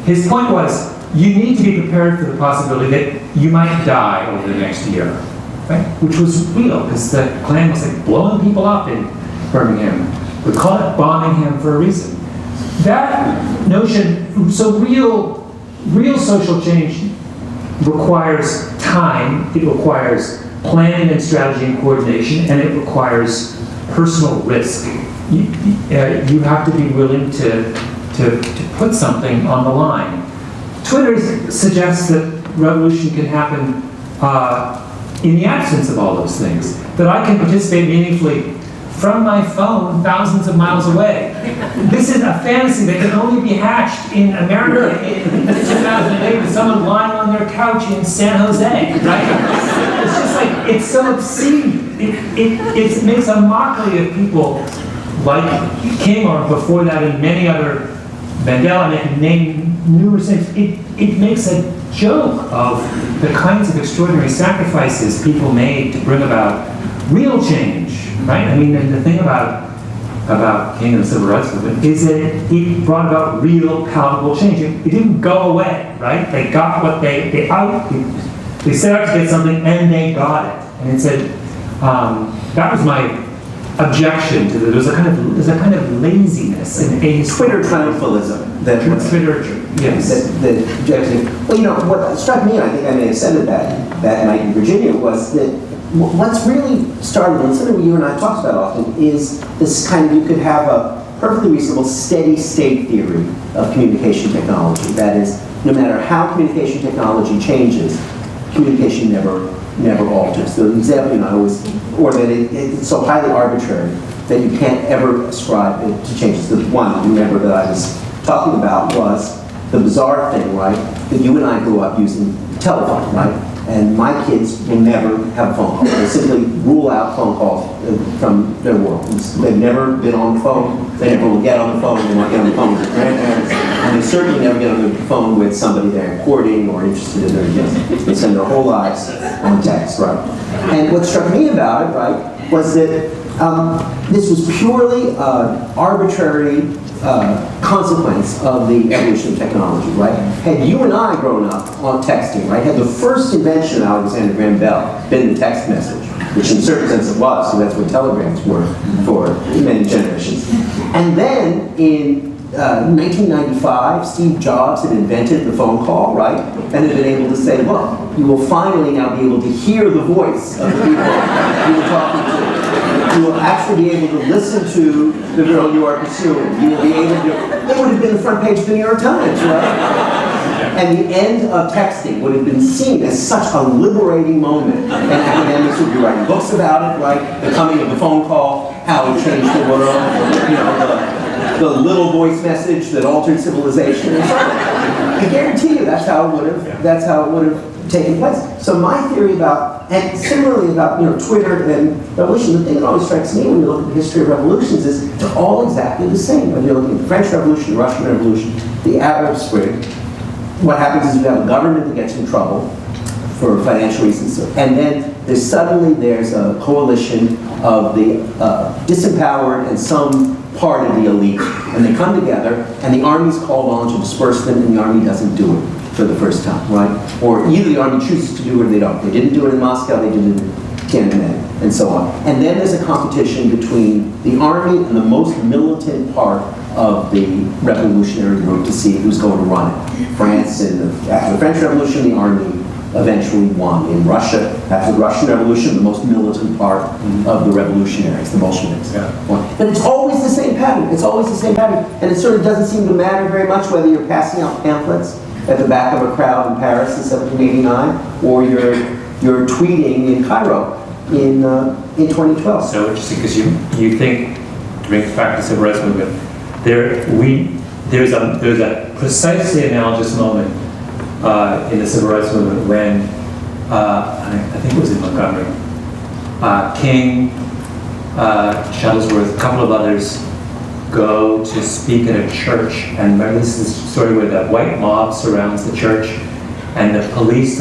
his point was, you need to be prepared for the possibility that you might die over the next year, right? Which was real, because the Klan was like blowing people up in Birmingham. We call it Birmingham for a reason. That notion, so real social change requires time, it requires planning and strategy and coordination, and it requires personal risk. you have to be willing to put something on the line. Twitter suggests that revolution can happen in the absence of all those things. That I can participate meaningfully from my phone thousands of miles away. This is a fantasy that can only be hatched in America in 2008 with someone lying on their couch in San Jose, right? It's just like, it's so obscene. It makes a mockery of people like King, or before that, and many other, Mandela, I can name numerous things. It makes a joke of the kinds of extraordinary sacrifices people made to bring about real change, right? I mean, the thing about King and the Civil Rights Movement is that it brought about real, palatable change. It didn't go away, right? They got what they set out to get something, and they got it. And it said, that was my objection to there's a kind of laziness in Twitter triumphalism. Twitter, yes. That objection. Well, you know, what struck me, I think I may have said it that night in Virginia, was that what's really startling, and something you and I talked about often, is this kind of, you could have a perfectly reasonable steady state theory of communication technology. That is, no matter how communication technology changes, communication never alters. So the example, you know, or that it's so highly arbitrary that you can't ever ascribe it to changes. The one, remember, that I was talking about was the bizarre thing, right? That you and I grew up using telephone, right? And my kids will never have a phone call. They simply rule out phone calls from their world. They've never been on the phone. They never will get on the phone. They won't get on the phone with their grandparents. And they certainly never get on the phone with somebody they're courting or interested in their gifts. They spend their whole lives on text, right? And what struck me about it, right, was that this was purely arbitrary consequence of the evolution of technology, right? Had you and I grown up on texting, right? Had the first invention of Alexander Graham Bell been the text message, which in a certain sense it was, so that's what telegrams were for many generations. And then in 1995, Steve Jobs had invented the phone call, right? And had been able to say, look, you will finally now be able to hear the voice of the people you were talking to. You will actually be able to listen to the girl you are pursuing. You will be able to, it would have been the front page of the New York Times, right? And the end of texting would have been seen as such a liberating moment. And academics would be writing books about it, right? The coming of the phone call, how it changed the world, you know, the little voice message that altered civilization and so on. I guarantee you that's how it would have taken place. So my theory about, and similarly about, you know, Twitter and revolution, the thing that always strikes me when you look at the history of revolutions is they're all exactly the same. When you're looking at the French Revolution, the Russian Revolution, the Arab Spring, what happens is you have a government that gets in trouble for financial reasons, and then there's a coalition of the disempowered and some part of the elite, and they come together, and the army's called on to disperse them, and the army doesn't do it for the first time, right? Or either the army chooses to do it or they don't. They didn't do it in Moscow, they did it in Tiananmen, and so on. And then there's a competition between the army and the most militant part of the revolutionary group to see who's going to run it. France, after the French Revolution, the army eventually won. In Russia, after the Russian Revolution, the most militant part of the revolutionaries, the Bolsheviks, won. But it's always the same pattern. It's always the same pattern. And it sort of doesn't seem to matter very much whether you're passing out pamphlets at the back of a crowd in Paris in 1789, or you're tweeting in Cairo in 2012. So interesting, because you think, to bring us back to the Civil Rights Movement, there's a precisely analogous moment in the Civil Rights Movement when I think it was in Montgomery, King, Shuttlesworth, a couple of others go to speak at a church, and remember this is the story where the white mob surrounds the church, and the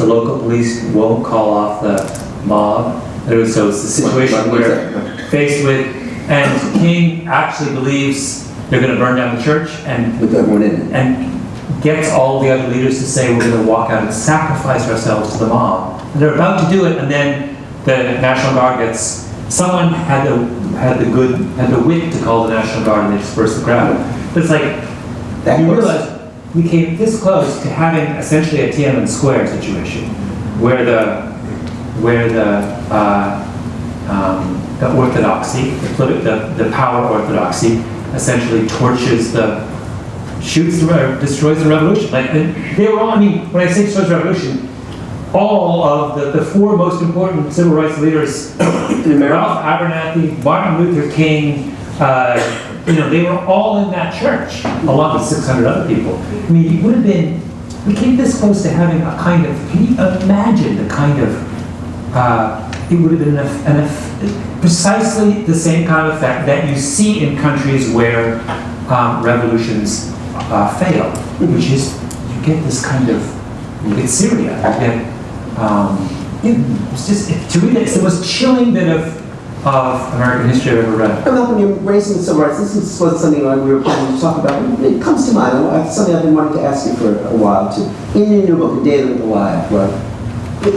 local police won't call off the mob. So it's the situation where faced with, and King actually believes they're going to burn down the church, and with everyone in it, and gets all the other leaders to say we're going to walk out and sacrifice ourselves to the mob. And they're about to do it, and then the National Guard gets. Someone had the wit to call the National Guard and they dispersed the crowd. But it's like, you realize we came this close to having essentially a Tiananmen Square situation, where the the orthodoxy, the power orthodoxy, essentially torches destroys the revolution. Like they were all, I mean, when I say destroys the revolution, all of the four most important civil rights leaders, Ralph Abernathy, Martin Luther King, they were all in that church, along with 600 other people. I mean, it would have been, we came this close to having a kind of, can you imagine the kind of, it would have been precisely the same kind of effect that you see in countries where revolutions fail, which is, you get this kind of, you get Syria, you get, it's just, to read it, it's the most chilling bit of American history I've ever read. Malcolm, you're raising civil rights. This is something we were planning to talk about. It comes to mind. Something I've been wanting to ask you for a while too. In your new book, *A Day with Goliath*, right?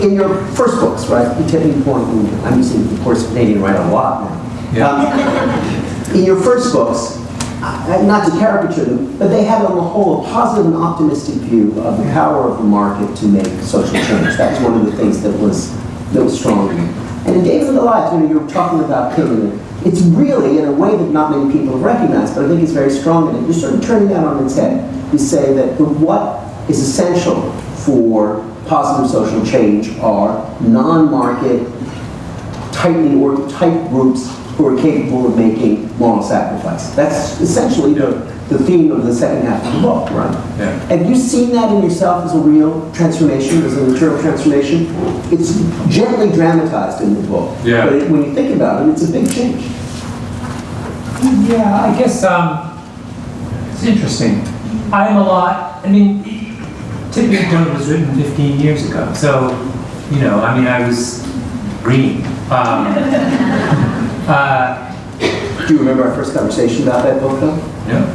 In your first books, right? The tipping point. I'm using, of course, Canadian write a lot now. Yeah. In your first books, not to caricature them, but they had on the whole a positive and optimistic view of the power of the market to make social change. That was one of the things that was strong in you. And in *David and Goliath*, you were talking about killing it. It's really, in a way that not many people have recognized, but I think it's very strong in it. You're sort of turning that on its head. You say that what is essential for positive social change are non-market, tightly or tight groups who are capable of making moral sacrifice. That's essentially the theme of the second half of the book, right? Yeah. Have you seen that in yourself as a real transformation, as an internal transformation? It's gently dramatized in the book, yeah. But when you think about it, it's a big change. Yeah, I guess it's interesting. Tipping Point was written 15 years ago, so, I was green. Do you remember our first conversation about that book, though? Yeah.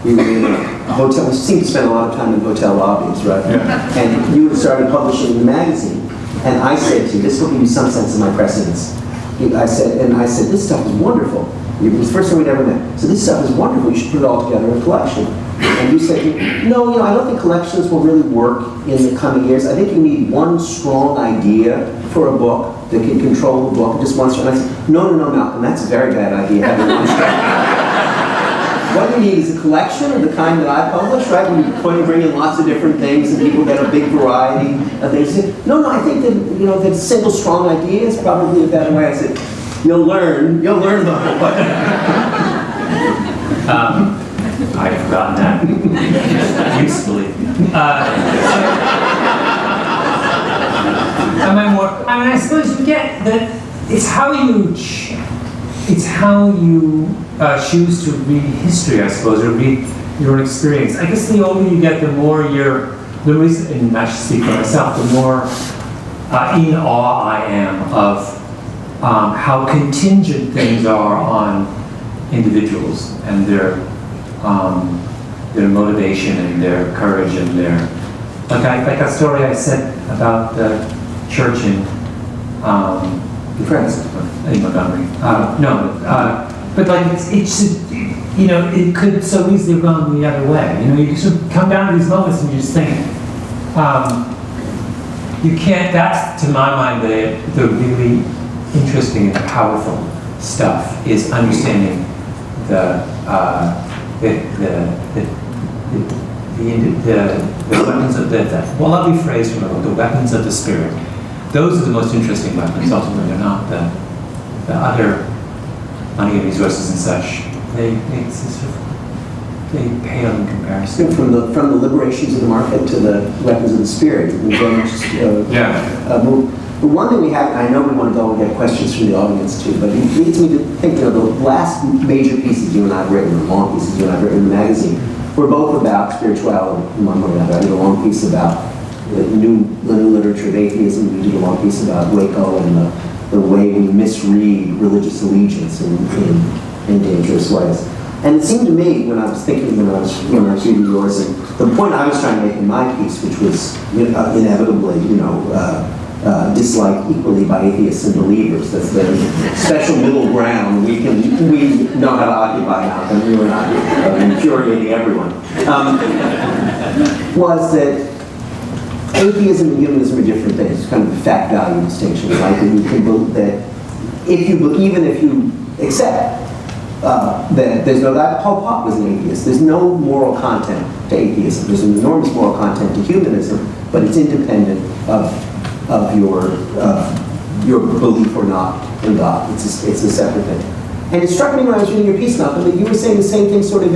We were in a hotel. We seemed to spend a lot of time in hotel lobbies, right? Yeah. And you had started publishing the magazine, and I said to you, "This will give you some sense of my precedence." I said, "This stuff is wonderful." It was the first time we'd ever met. So this stuff is wonderful. You should put it all together in a collection. And you said, "No, I don't think collections will really work in the coming years. I think you need one strong idea for a book that can control the book, just one strong." And I said, No, Malcolm, that's a very bad idea, having one strong. What you need is a collection of the kind that I publish, right? When you bring in lots of different things and people get a big variety of things. No, I think that, that a single strong idea is probably a better way. I said, you'll learn the whole book. I'd forgotten that. Usefully. I suppose you get that it's how you choose to read history, I suppose, or read your own experience. I guess the older you get, the more and I should speak for myself, the more in awe I am of how contingent things are on individuals and their motivation and their courage and their, like a story I said about the church in France. In Montgomery. But like it could so easily have gone the other way. You sort of come down to these moments and you just think, you can't. That's to my mind the really interesting and powerful stuff is understanding the weapons of the lovely phrase from the book, the weapons of the spirit. Those are the most interesting weapons. Ultimately, they're not the other money and resources and such. They pale in comparison. From the liberations of the market to the weapons of the spirit. But one thing we have, and I know we want to go and get questions from the audience too, but it leads me to think, the last major pieces you and I have written, or long pieces you and I have written in the magazine, were both about spirituality in one way or another. I did a long piece about the new literature of atheism. We did a long piece about Waco and the way we misread religious allegiance in dangerous ways. And it seemed to me, when I was thinking, when I was reading yours, and the point I was trying to make in my piece, which was inevitably, disliked equally by atheists and believers. That's the special middle ground we know how to occupy now, and we were not infuriating everyone. Was that atheism and humanism are different things. It's kind of a fact value distinction, right? That even if you accept that there's no, that Paul Pot was an atheist. There's no moral content to atheism. There's an enormous moral content to humanism, but it's independent of your belief or not in God. It's a separate thing. And it struck me when I was reading your piece, Malcolm, that you were saying the same thing sort of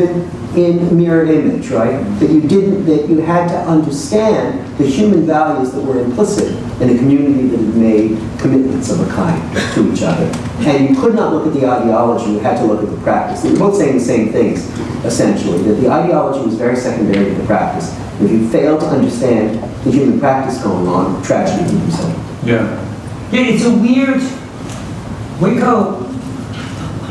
in mirror image, right? That you had to understand the human values that were implicit in a community that had made commitments of a kind to each other. And you could not look at the ideology, you had to look at the practice. They were both saying the same things, essentially, that the ideology was very secondary to the practice. If you failed to understand the human practice going on, tragedy would result. Yeah, it's a weird, Waco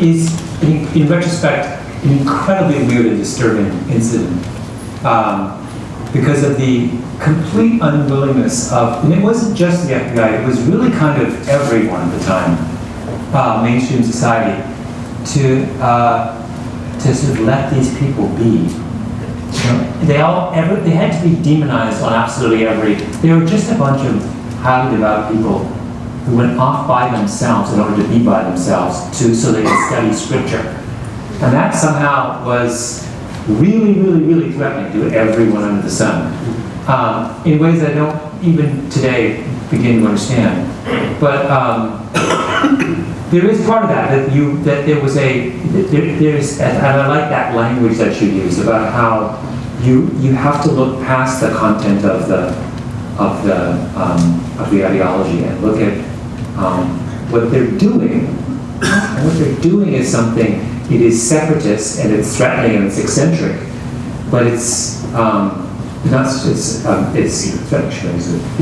is, in retrospect, an incredibly weird and disturbing incident because of the complete unwillingness of, and it wasn't just the FBI, it was really kind of everyone at the time, mainstream society, to sort of let these people be. They had to be demonized on absolutely they were just a bunch of highly devout people who went off by themselves in order to be by themselves so they could study scripture. And that somehow was really, really, really threatening to everyone under the sun, in ways I don't even today begin to understand. But there is part of that, there's, and I like that language that you use about how you have to look past the content of the ideology and look at what they're doing. And what they're doing is something, it is separatist and it's threatening and it's eccentric, but it's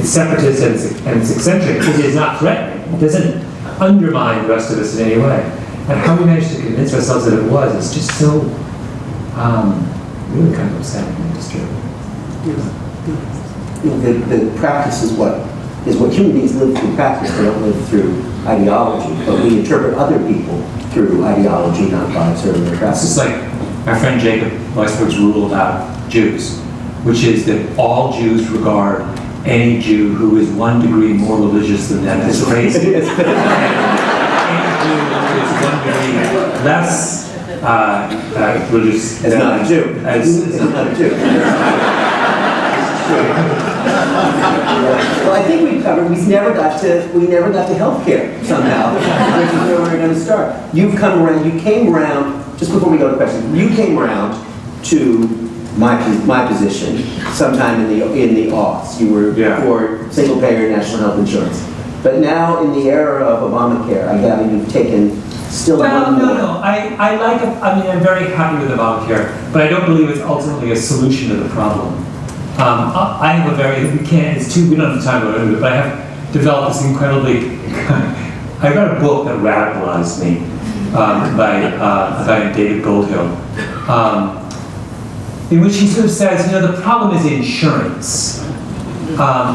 separatist and it's eccentric. It is not threatening. It doesn't undermine the rest of us in any way. And how we managed to convince ourselves that it was is just so really kind of upsetting and disturbing. The practice is what human beings live through practice. They don't live through ideology, but we interpret other people through ideology, not by observing their practice. It's like my friend Jacob Weisberg's rule about Jews, which is that all Jews regard any Jew who is 1 degree more religious than them as crazy. Any Jew who is 1 degree less religious It's not a Jew. It's not a Jew. Well, I think we covered. We never got to healthcare somehow, which is where we're going to start. You've come around. You came around just before we go to questions. You came around to my position sometime in the aughts. You were for single payer national health insurance, but now in the era of Obamacare, I gather you've taken still. Well, no. I'm very happy with Obamacare, but I don't believe it's ultimately a solution to the problem. I have we don't have time to go into it, but I have developed this incredibly, I read a book that radicalized me by a guy named David Goldhill, in which he sort of says, the problem is insurance.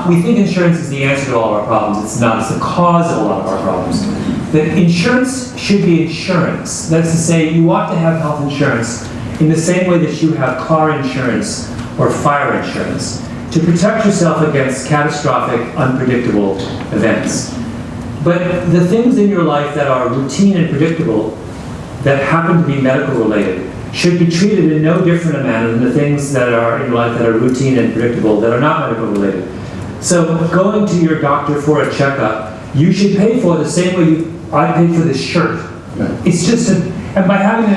We think insurance is the answer to all of our problems. It's not, it's the cause of a lot of our problems. That insurance should be insurance. That's to say, you ought to have health insurance in the same way that you have car insurance or fire insurance, to protect yourself against catastrophic, unpredictable events. But the things in your life that are routine and predictable, that happen to be medical related, should be treated in no different a manner than the things that are in your life that are routine and predictable, that are not medical related. So going to your doctor for a checkup, you should pay for it the same way I paid for this shirt. It's just and by having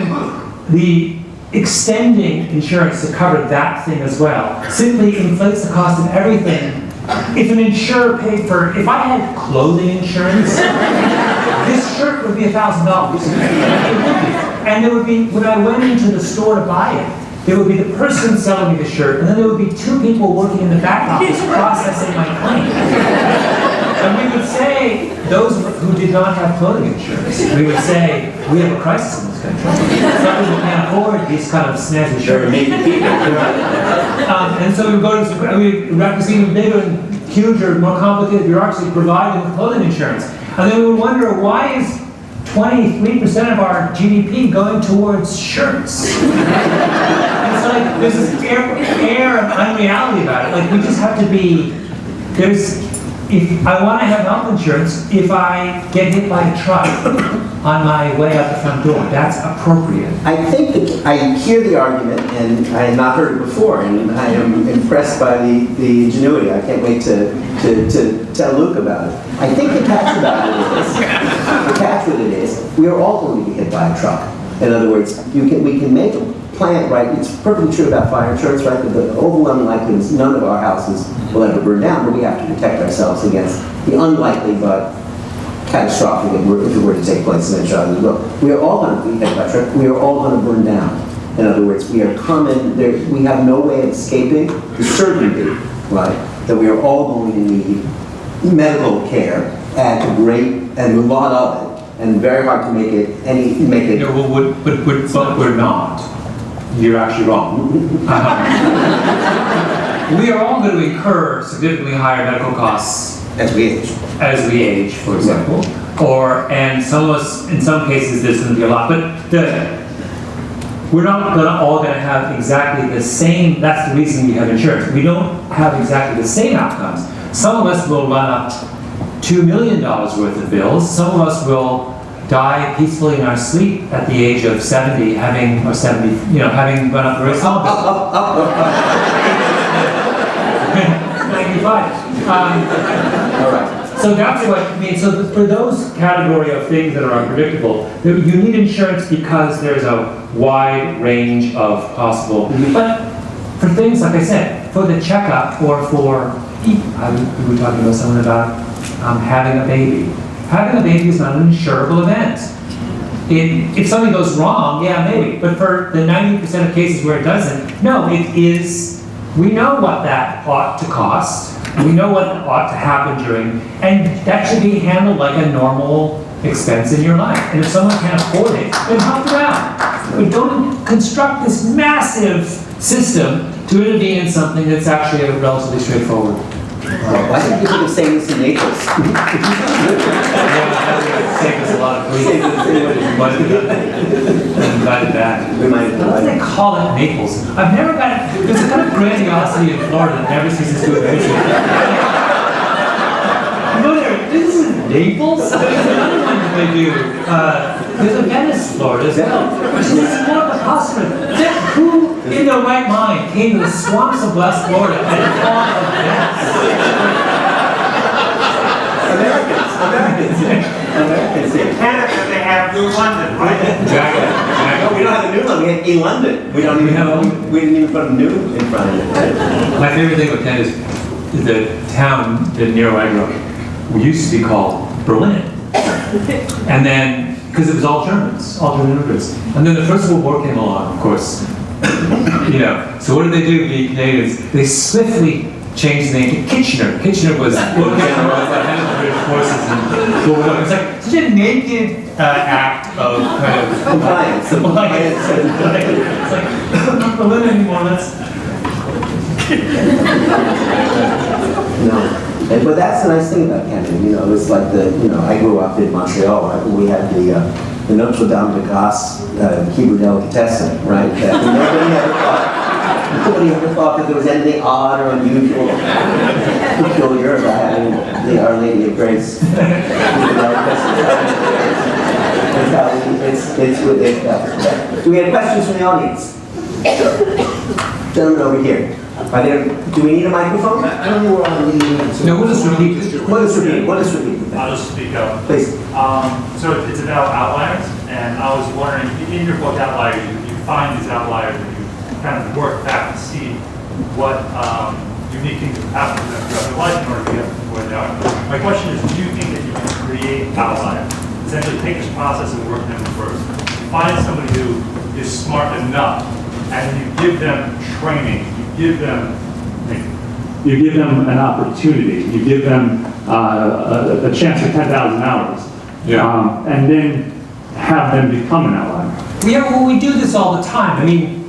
the extending insurance to cover that thing as well simply inflates the cost of everything. If an insurer paid for, if I had clothing insurance, this shirt would be $1,000. And there would be, when I went into the store to buy it, there would be the person selling me the shirt, and then there would be 2 people working in the back office processing my claim. And we would say, those who did not have clothing insurance, we would say, we have a crisis in this country. Some people can't afford these kind of snazzy shirts. And so we would go to, we practice even bigger and huger, more complicated bureaucracy providing clothing insurance. And then we would wonder, why is 23% of our GDP going towards shirts? It's like, there's this air of unreality about it. Like, we just have to be, if I want to have health insurance, if I get hit by a truck on my way out the front door, that's appropriate. I think that I hear the argument, and I had not heard it before, and I am impressed by the ingenuity. I can't wait to tell Luke about it. I think the catch with it is, we are all going to be hit by a truck. In other words, we can make a plan, right? It's perfectly true about fire insurance, right? The overwhelming likelihood is none of our houses will ever burn down, but we have to protect ourselves against the unlikely but catastrophic if it were to take place in a child as well. We are all going to be hit by a truck. We are all going to burn down. In other words, we are common. We have no way of escaping the certainty, right, that we are all going to need medical care at a great and a lot of it, and very hard to make it. No, well, but we're not. You're actually wrong. We are all going to incur significantly higher medical costs as we age, for example, and some of us, in some cases, there's going to be a lot. But we're not all going to have exactly the same. That's the reason we have insurance. We don't have exactly the same outcomes. Some of us will run up $2 million worth of bills. Some of us will die peacefully in our sleep at the age of 70, having run up a very small bill. 95. All right. So that's what I mean. So for those category of things that are unpredictable, you need insurance because there's a wide range of possible. But for things like I said, for the checkup or for, we were talking about someone about having a baby. Having a baby is not an insurable event. If something goes wrong, yeah, maybe. But for the 90% of cases where it doesn't, no, it is. We know what that ought to cost. We know what ought to happen during, and that should be handled like a normal expense in your life. And if someone can't afford it, then help them out. But don't construct this massive system to intervene in something that's actually relatively straightforward. Why don't you think of saying this in Naples? Save us a lot of grief. What do they call it Naples? I've never got, there's a kind of grandiosity in Florida that never ceases to amaze me. You know, this is Naples? There's another one that they do. There's a Venice, Florida as well, which is more of a hospital. Who in their right mind came to the swamps of West Florida and thought of Venice? Americans here. Canada, they have New London, right? Exactly. We don't have a New London, we have E-London. We didn't even put a new in front of it. My favorite thing with Canada is the town that near where I grew up, we used to be called Berlin. And then, because it was all Germans, all German immigrants. And then the First World War came along, of course. So what did they do, the Canadians? They swiftly changed the name to Kitchener. Kitchener was head of the British forces in World War I. It's like such a naked act of kind of Compliance. It's like, not Berlin anymore, No. But that's the nice thing about Canada, it's like I grew up in Montreal, right? We had the Notre Dame de Grace Hebrew delicatessen, right? That nobody ever thought that there was anything odd or unusual, peculiar about having the Our Lady of Grace. Do we have questions from the audience? Gentlemen over here. Do we need a microphone? I don't know where I'm leading. No, we'll just repeat this. What is repeat? I'll just speak up. Please. So it's about outliers, and I was wondering, in your book Outliers, you find these outliers and you kind of work back to see what unique things have happened to them throughout their life in order to get to where they are. My question is, do you think that you can create outliers? Essentially take this process and work them first. Find somebody who is smart enough, and you give them training, you give them an opportunity, you give them a chance for 10,000 hours, and then have them become an outlier. We do this all the time. I mean,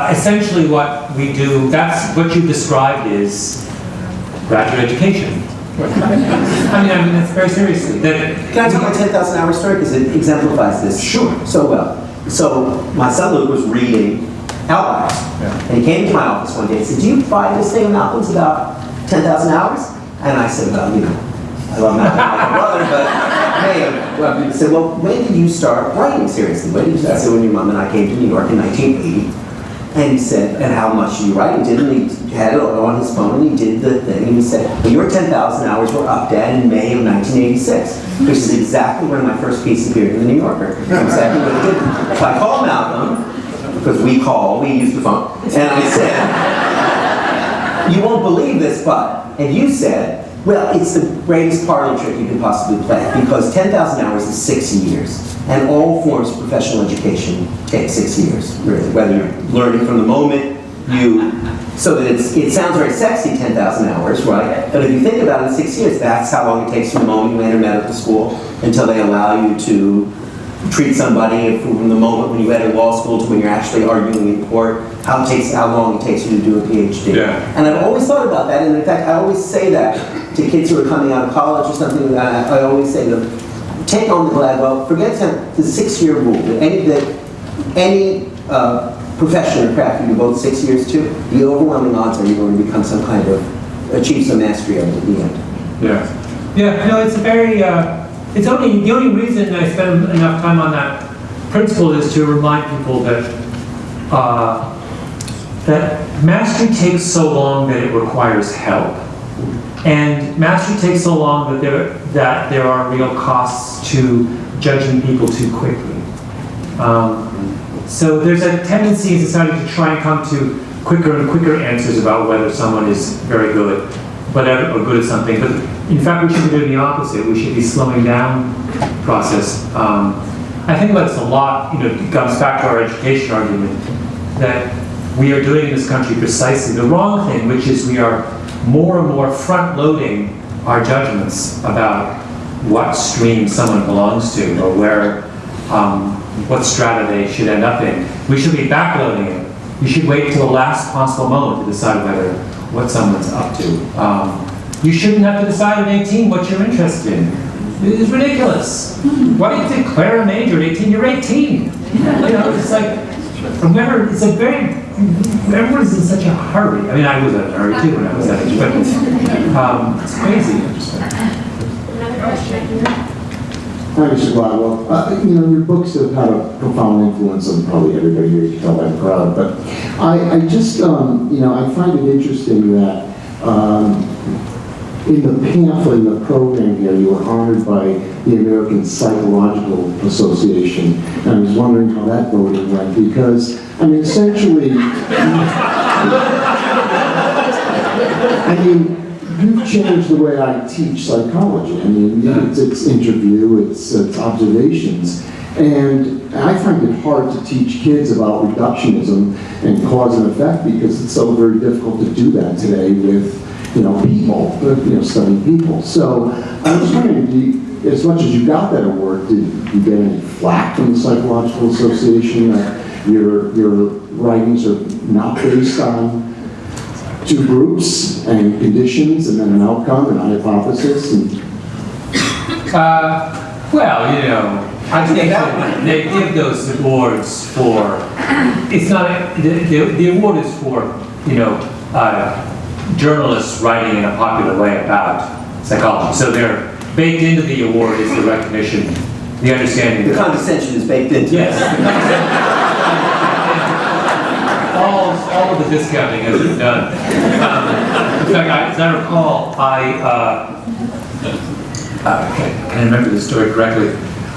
essentially what we do, that's what you described is graduate education. I mean that's very seriously. Can I tell my 10,000 hour story because it exemplifies this so well? So my son Luke was reading Outliers, and he came to my office one day and said, "Do you buy this thing of Malcolm's about 10,000 hours?" And I said, well, you know, I love not my brother, but hey, well, people said, well, when did you start writing seriously? When did you start? I said, when your mom and I came to New York in 1980. And he said, and how much did you write? He did, and he had it on his phone, and he did the thing, and he said, well, your 10,000 hours were up, Dad, in May of 1986, which is exactly when my first piece appeared in the New Yorker. Exactly what it did. So I called Malcolm, because we used the phone, and I said, you won't believe this, but, and you said, well, it's the greatest parlor trick you can possibly play, because 10,000 hours is 6 years, and all forms of professional education take 6 years, really, whether you're learning from the moment so that it sounds very sexy, 10,000 hours, right? But if you think about it, in 6 years, that's how long it takes from the moment you enter medical school until they allow you to treat somebody, from the moment when you enter law school to when you're actually arguing in court, how long it takes you to do a PhD. Yeah. And I've always thought about that, and in fact, I always say that to kids who are coming out of college or something. I always say to them, take on the Gladwell, forget the 6-year rule. Any profession or craft you devote 6 years to, the overwhelming odds are you're going to become some kind of, achieve some mastery of it at the end. Yeah. Yeah, no, it's a very, the only reason I spend enough time on that principle is to remind people that that mastery takes so long that it requires help. And mastery takes so long that there are real costs to judging people too quickly. So there's a tendency in society to try and come to quicker and quicker answers about whether someone is very good, or good at something. But in fact, we should be doing the opposite. We should be slowing down the process. I think about this a lot. You know, it comes back to our education argument that we are doing in this country precisely the wrong thing, which is we are more and more front-loading our judgments about what stream someone belongs to or where, what strata they should end up in. We should be backloading it. You should wait till the last possible moment to decide what someone's up to. You shouldn't have to decide at 18 what you're interested in. It is ridiculous. Why do you declare a major at 18? You're 18. You know, it's like, everyone's in such a hurry. I mean, I was in a hurry too when I was that age, but it's crazy. Another question. Hi, Mr. Gladwell. You know, your books have had a profound influence on probably everybody here. You can tell by the crowd, but I just, you know, I find it interesting that in the pamphlet, in the program here, you were honored by the American Sociological Society, and I was wondering how that voting went, because, I mean, essentially, you've changed the way I teach psychology. I mean, it's interview, it's observations, and I find it hard to teach kids about reductionism and cause and effect because it's so very difficult to do that today with, you know, people, you know, studying people. So I was wondering, as much as you got that award, did you get any flack from the Psychological Association that your writings are not based on two groups and conditions and then an outcome and a hypothesis? And well, you know, I think they give those awards for, it's not, the award is for, you know, journalists writing in a popular way about psychology. So they're baked into the award is the recognition, the understanding. The condescension is baked into it. Yes. all of the discounting has been done. In fact, as I recall, can I remember the story correctly?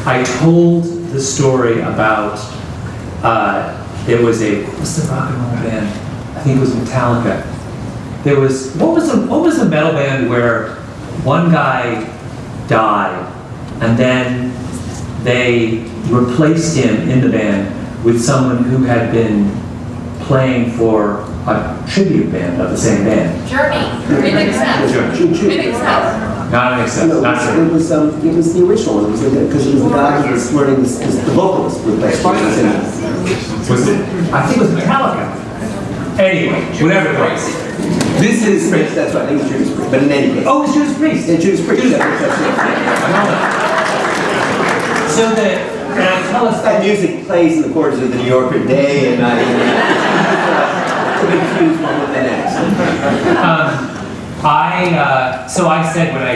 I told the story about, there was what's the rock and roll band? I think it was Metallica. There was, what was the metal band where one guy died and then they replaced him in the band with someone who had been playing for a tribute band of the same band? Journey. It accepts. It accepts. Not an accept. No, Not it was the original one. It was because it was the guy who was learning the vocalist with that. Was it? I think it was Metallica. Anyway, whatever it was. This is Priest, that's right, I think it was Judas Priest, but in any case. Oh, it's Judas Priest. Yeah, Judas Priest. So that, and I tell us That music plays in the quarters of the New Yorker day and night. To confuse one with the next. So I said when I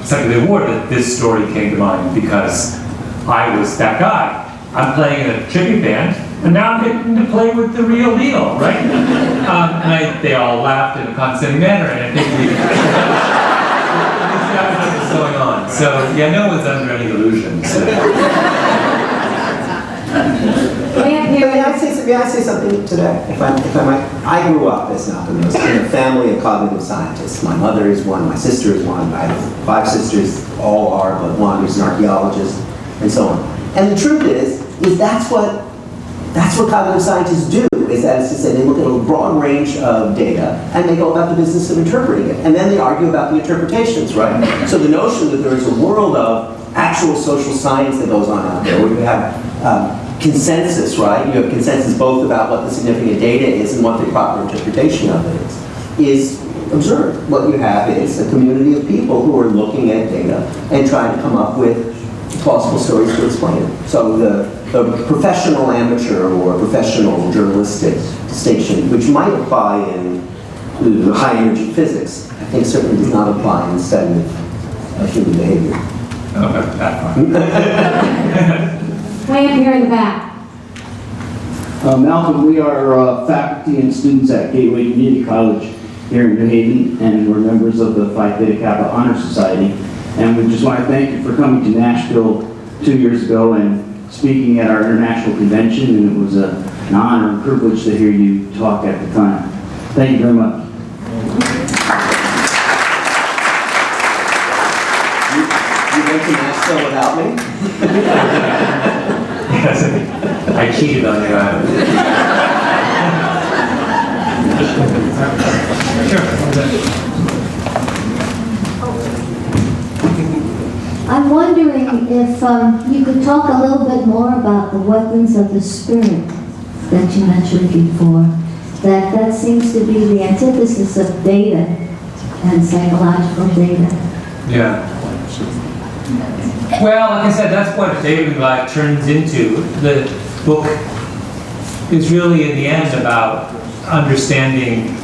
accepted the award that this story came to mind because I was that guy. I'm playing in a tribute band, and now I'm getting to play with the real deal, right? And they all laughed in a condescending manner, and I think that was what was going on. So yeah, no one's under any illusions. May I say something to that, if I might? I grew up, as Malcolm knows, in a family of cognitive scientists. My mother is one, my sister is one, I have 5 sisters, all are, but one who's an archaeologist, and so on. And the truth is that's what cognitive scientists do, is that is to say, they look at a broad range of data, and they go about the business of interpreting it. And then they argue about the interpretations, right? So the notion that there is a world of actual social science that goes on out there, where you have consensus, right? You have consensus both about what the significant data is and what the proper interpretation of it is absurd. What you have is a community of people who are looking at data and trying to come up with plausible stories to explain it. So the professional amateur or professional journalistic distinction, which might apply in high energy physics, I think certainly does not apply in the study of human behavior. Oh, that part. Way up here in the back. Malcolm, we are faculty and students at Gateway Community College here in New Haven, and we're members of the Phi Theta Kappa Honor Society. And we just want to thank you for coming to Nashville 2 years ago and speaking at our international convention, and it was an honor and privilege to hear you talk at the time. Thank you very much. You went to Nashville without me? Yes, I cheated on you. I'm wondering if you could talk a little bit more about the weapons of the spirit that you mentioned before. That seems to be the antithesis of data and psychological data. Yeah. Well, like I said, that's what David and Goliath turns into. The book is really, in the end, about understanding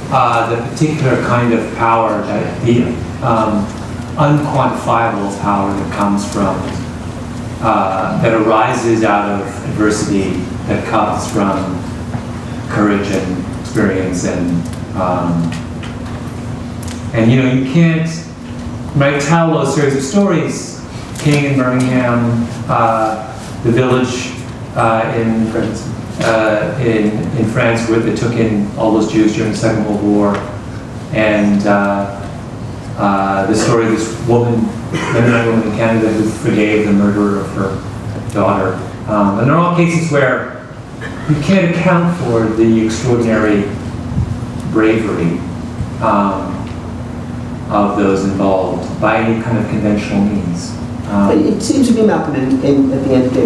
the particular kind of power that the unquantifiable power that comes from, that arises out of adversity, that comes from courage and experience, and you know, you can't tell those series of stories. King in Birmingham, the village in France where they took in all those Jews during the Second World War, and the story of this woman, Mennonite woman in Canada who forgave the murderer of her daughter. And they're all cases where you can't account for the extraordinary bravery of those involved by any kind of conventional means. It seems to me, Malcolm, at the end of the day,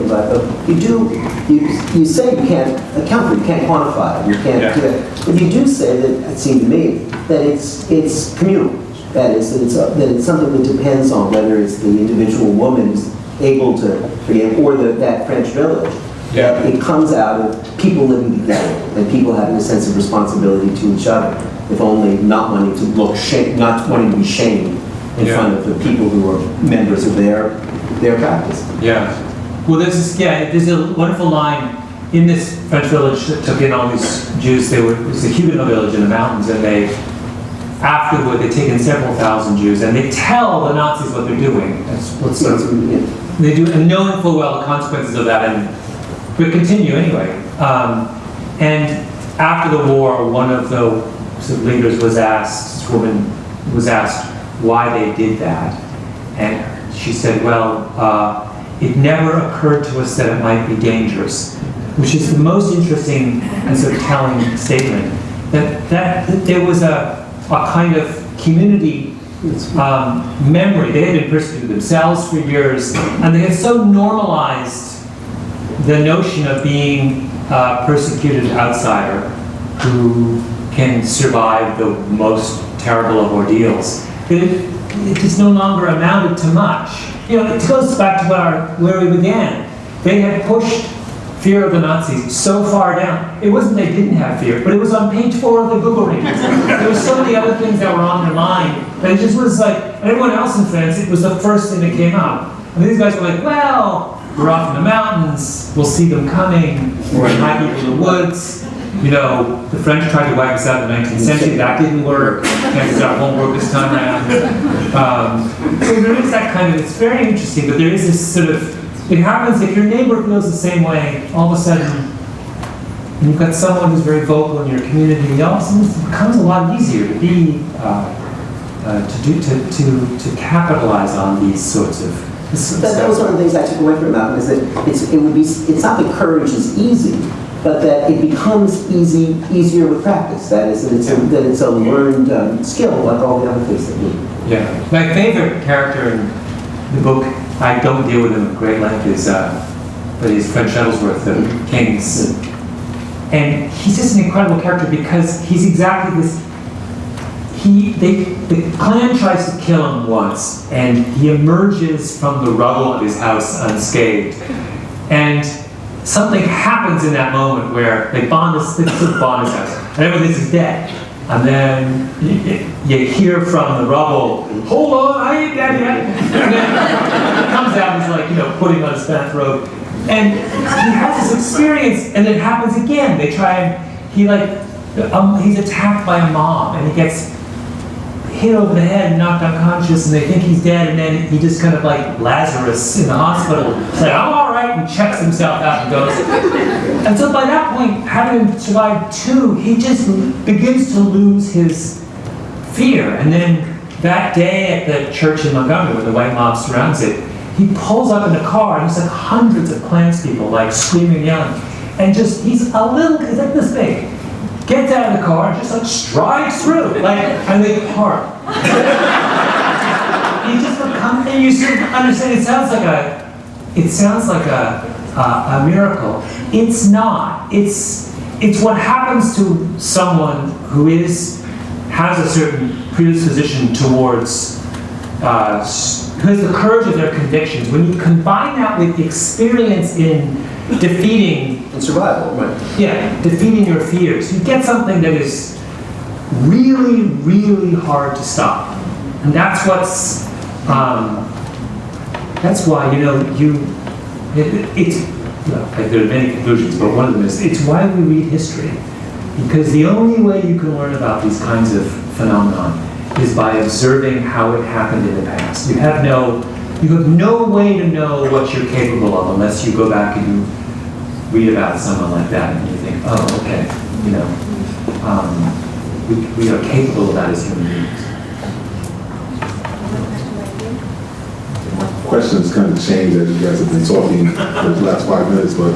you say you can't account for it, you can't quantify it, you can't do it. But you do say that, it seemed to me, that it's communal. That is, that it's something that depends on whether it's the individual woman who's able to forgive, or that French village. Yeah. That it comes out of people living together and people having a sense of responsibility to each other, if only not wanting to not wanting to be shamed in front of the people who are members of their practice. Yeah. Well, there's a wonderful line in this French village that took in all these Jews. It was a Huguenot village in the mountains, and afterward, they'd taken several thousand Jews, and they tell the Nazis what they're doing. That's what's sort of, they do, and knowing full well the consequences of that, but continue anyway. And after the war, one of the sort of leaders was asked, this woman was asked why they did that, and she said, well, it never occurred to us that it might be dangerous, which is the most interesting and sort of telling statement, that there was a kind of community memory. They had been persecuted themselves for years, and they had so normalized the notion of being a persecuted outsider who can survive the most terrible of ordeals, that it just no longer amounted to much. You know, it goes back to where we began. They had pushed fear of the Nazis so far down. It wasn't they didn't have fear, but it was on page 4 of the Google rankings. There were so many other things that were on their mind, but it just was like, and everyone else in France, it was the first thing that came out. And these guys were like, well, we're off in the mountains, we'll see them coming, we're hiding in the woods. You know, the French tried to wipe us out in the 19th century, that didn't work. Chances are it won't work this time around. So there is that kind of, it's very interesting, but there is this sort of, it happens if your neighbor feels the same way, all of a sudden, you've got someone who's very vocal in your community, it all of a sudden it becomes a lot easier to be, to capitalize on these sorts of. That was one of the things I took away from Malcolm, is that it's not that courage is easy, but that it becomes easier with practice. That is, that it's a learned skill, like all the other things that we. Yeah, my favorite character in the book, I don't deal with him at great length, is Fred Shuttlesworth, the King's. And he's just an incredible character because he's exactly this. The Klan tries to kill him once, and he emerges from the rubble of his house unscathed. And something happens in that moment where they bomb his house, and everyone thinks he's dead. And then you hear from the rubble, hold on, I ain't dead yet. And then he comes out and he's like, you know, putting on his bathrobe. And he has this experience, and it happens again. They try and, he's attacked by a mob, and he gets hit over the head and knocked unconscious, and they think he's dead, and then he just kind of like Lazarus in the hospital, said, I'm all right, and checks himself out and goes. And so by that point, having survived 2, he just begins to lose his fear. And then that day at the church in Montgomery, where the white mob surrounds it, he pulls up in a car, and there's like hundreds of Klanspeople, like screaming, yelling, and just, he's like this big. Gets out of the car, just like strides through, and they park. He just becomes, and you sort of understand. It sounds like a miracle. It's not. It's what happens to someone who has a certain predisposition towards, who has the courage of their convictions. When you combine that with experience in defeating And survival, right? Yeah, defeating your fears. You get something that is really, really hard to stop. And that's why, you know, there are many conclusions, but one of them is, it's why we read history. Because the only way you can learn about these kinds of phenomenon is by observing how it happened in the past. You have no way to know what you're capable of unless you go back and you read about someone like that and you think, oh, okay, you know, we are capable of that as human beings. Questions kind of changed as you guys have been talking for the last 5 minutes, but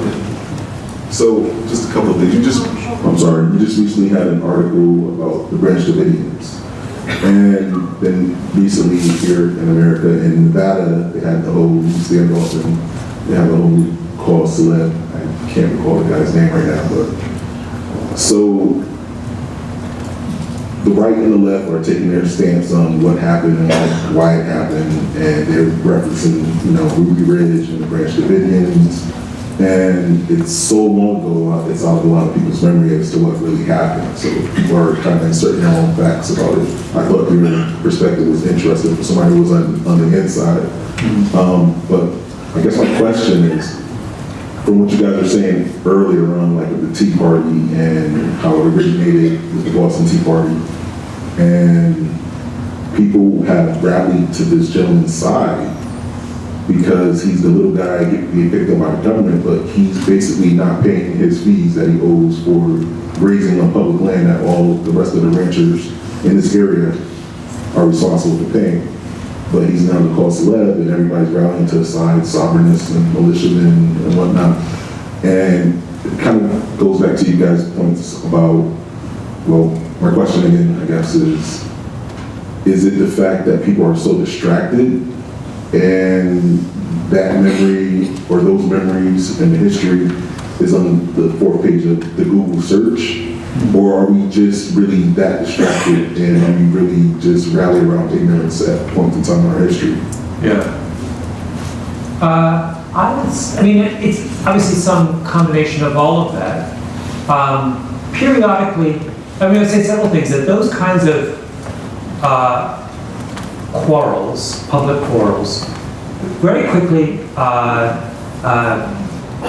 so just a couple of things. You just recently had an article about the Branch Davidians. And then recently here in America, in Nevada, they had the whole standoff and they have a whole call celeb. I can't recall the guy's name right now, but so the right and the left are taking their stance on what happened and why it happened, and they're referencing, you know, Ruby Ridge and the Branch Davidians. And it's so long ago, it's out of a lot of people's memory as to what really happened. So people are kind of inserting their own facts about it. I thought your perspective was interesting for somebody who was on the inside. But I guess my question is, from what you guys were saying earlier on, like with the Tea Party and how it originated with the Boston Tea Party, and people have rallied to this gentleman's side because he's the little guy getting picked up by the government, but he's basically not paying his fees that he owes for grazing on public land that all the rest of the ranchers in this area are responsible for paying. But he's now the call celeb, and everybody's rallying to his side, sovereignists and militiamen and whatnot. And it kind of goes back to you guys' points about, well, my question again, I guess, is it the fact that people are so distracted and that memory or those memories and the history is on the 4th page of the Google search? Or are we just really that distracted and are we really just rally around ignorance at points in time in our history? Yeah. I mean, it's obviously some combination of all of that. Periodically, I mean, I would say several things, that those kinds of quarrels, public quarrels, very quickly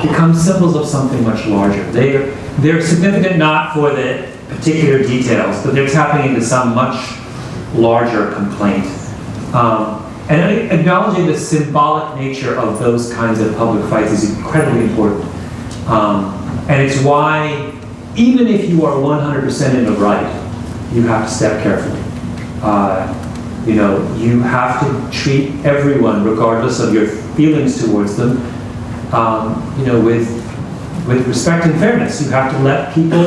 become symbols of something much larger. They're significant not for the particular details, but they're tapping into some much larger complaint. And acknowledging the symbolic nature of those kinds of public fights is incredibly important. And it's why, even if you are 100% in the right, you have to step carefully. You know, you have to treat everyone, regardless of your feelings towards them, you know, with respect and fairness. You have to let people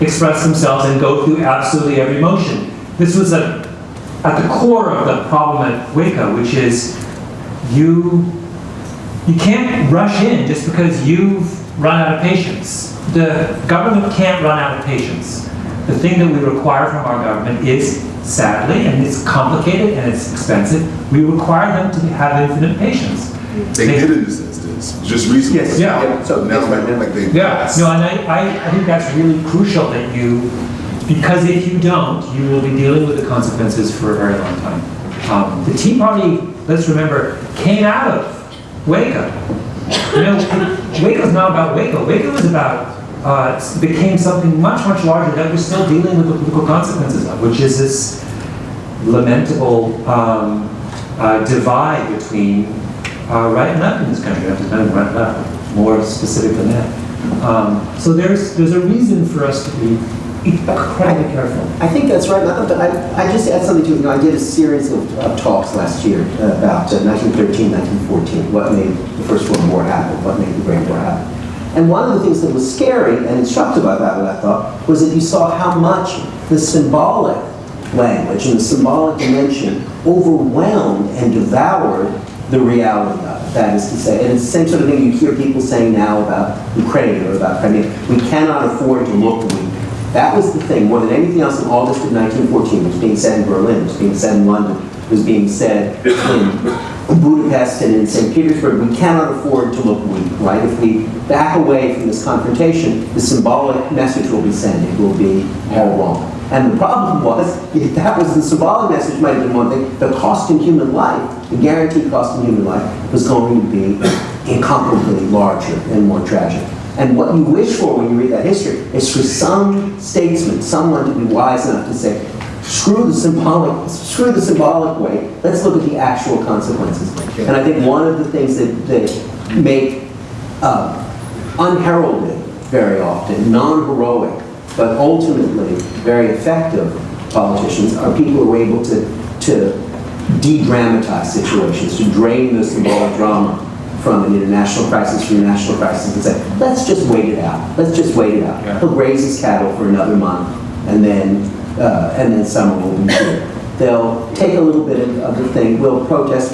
express themselves and go through absolutely every motion. This was at the core of the problem at Waco, which is you can't rush in just because you've run out of patience. The government can't run out of patience. The thing that we require from our government is, sadly, and it's complicated and it's expensive, we require them to have infinite patience. They did in this instance, just recently. Yes. Yeah. So Now, like they. Yeah, no, and I think that's really crucial that you, because if you don't, you will be dealing with the consequences for a very long time. The Tea Party, let's remember, came out of Waco. You know, Waco's not about Waco. Waco was about, became something much, much larger that we're still dealing with the political consequences of, which is this lamentable divide between right and left in this country. I have to kind of right and left, more specific than that. So there's a reason for us to be incredibly careful. I think that's right, but I just add something to it. You know, I did a series of talks last year about 1913, 1914, what made the First World War happen, what made the Great War happen. And one of the things that was scary and instructive about it, I thought, was that you saw how much the symbolic language and the symbolic dimension overwhelmed and devoured the reality of it. That is to say, and it's the same sort of thing you hear people saying now about Ukraine or about Crimea. We cannot afford to look weak. That was the thing, more than anything else in August of 1914, it was being said in Berlin, it was being said in London, it was being said in Budapest and in St. Petersburg. We cannot afford to look weak, right? If we back away from this confrontation, the symbolic message will be sent, it will be all wrong. And the problem was, if that was the symbolic message, might have been one thing, the cost in human life, the guaranteed cost in human life, was going to be incomparably larger and more tragic. And what you wish for when you read that history is for some statesman, someone to be wise enough to say, screw the symbolic way, let's look at the actual consequences. And I think one of the things that make unheralded very often, non-heroic, but ultimately very effective politicians are people who are able to de-dramatize situations, to drain the symbolic drama from an international crisis, from a national crisis, and say, let's just wait it out. Let's just wait it out. Yeah. He'll graze his cattle for another month, and then summer will be here. They'll take a little bit of the thing. We'll protest.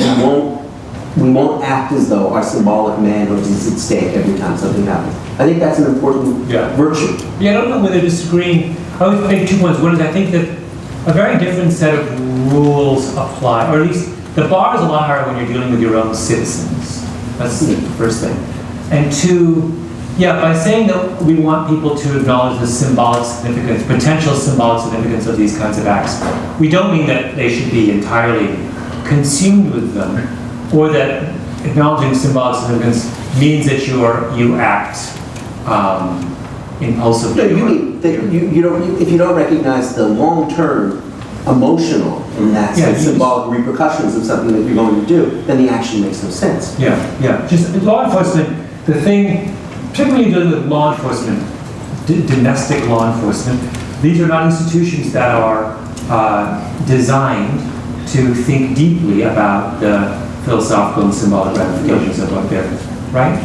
We won't act as though our symbolic manhood is at stake every time something happens. I think that's an important virtue. Yeah, I don't know whether disagreeing. I would make 2 points. One is I think that a very different set of rules apply, or at least the bar is a lot higher when you're dealing with your own citizens. That's the first thing. And 2, yeah, by saying that we want people to acknowledge the symbolic significance, potential symbolic significance of these kinds of acts, we don't mean that they should be entirely consumed with them, or that acknowledging symbolic significance means that you act impulsively. No, you mean that if you don't recognize the long-term emotional and that symbolic repercussions of something that you're going to do, then the action makes no sense. Yeah. Just law enforcement, the thing, particularly dealing with law enforcement, domestic law enforcement, these are not institutions that are designed to think deeply about the philosophical and symbolic ramifications of what they're, right?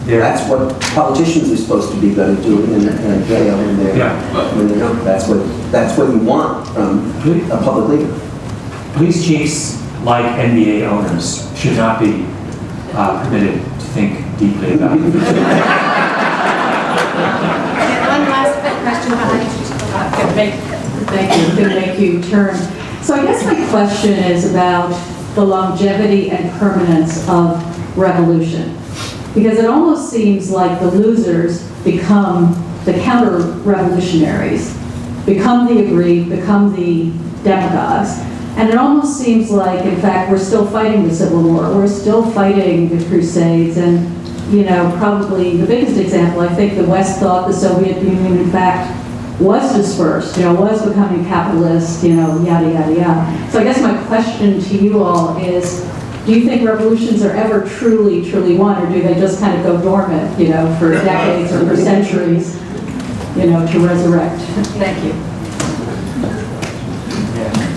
That's what politicians are supposed to be going to do in jail when they don't. That's what you want from a public leader. Police chiefs, like NBA owners, should not be permitted to think deeply about it. One last quick question behind you. Thank you. Going to make you turn. So I guess my question is about the longevity and permanence of revolution. Because it almost seems like the losers become the counter-revolutionaries, become the aggrieved, become the demagogues. And it almost seems like, in fact, we're still fighting the Civil War. We're still fighting the Crusades. And, you know, probably the biggest example, I think the West thought the Soviet Union, in fact, was dispersed, you know, was becoming capitalist, you know, yada, yada, yada. So I guess my question to you all is, do you think revolutions are ever truly, truly won, or do they just kind of go dormant, you know, for decades or for centuries, you know, to resurrect? Thank you.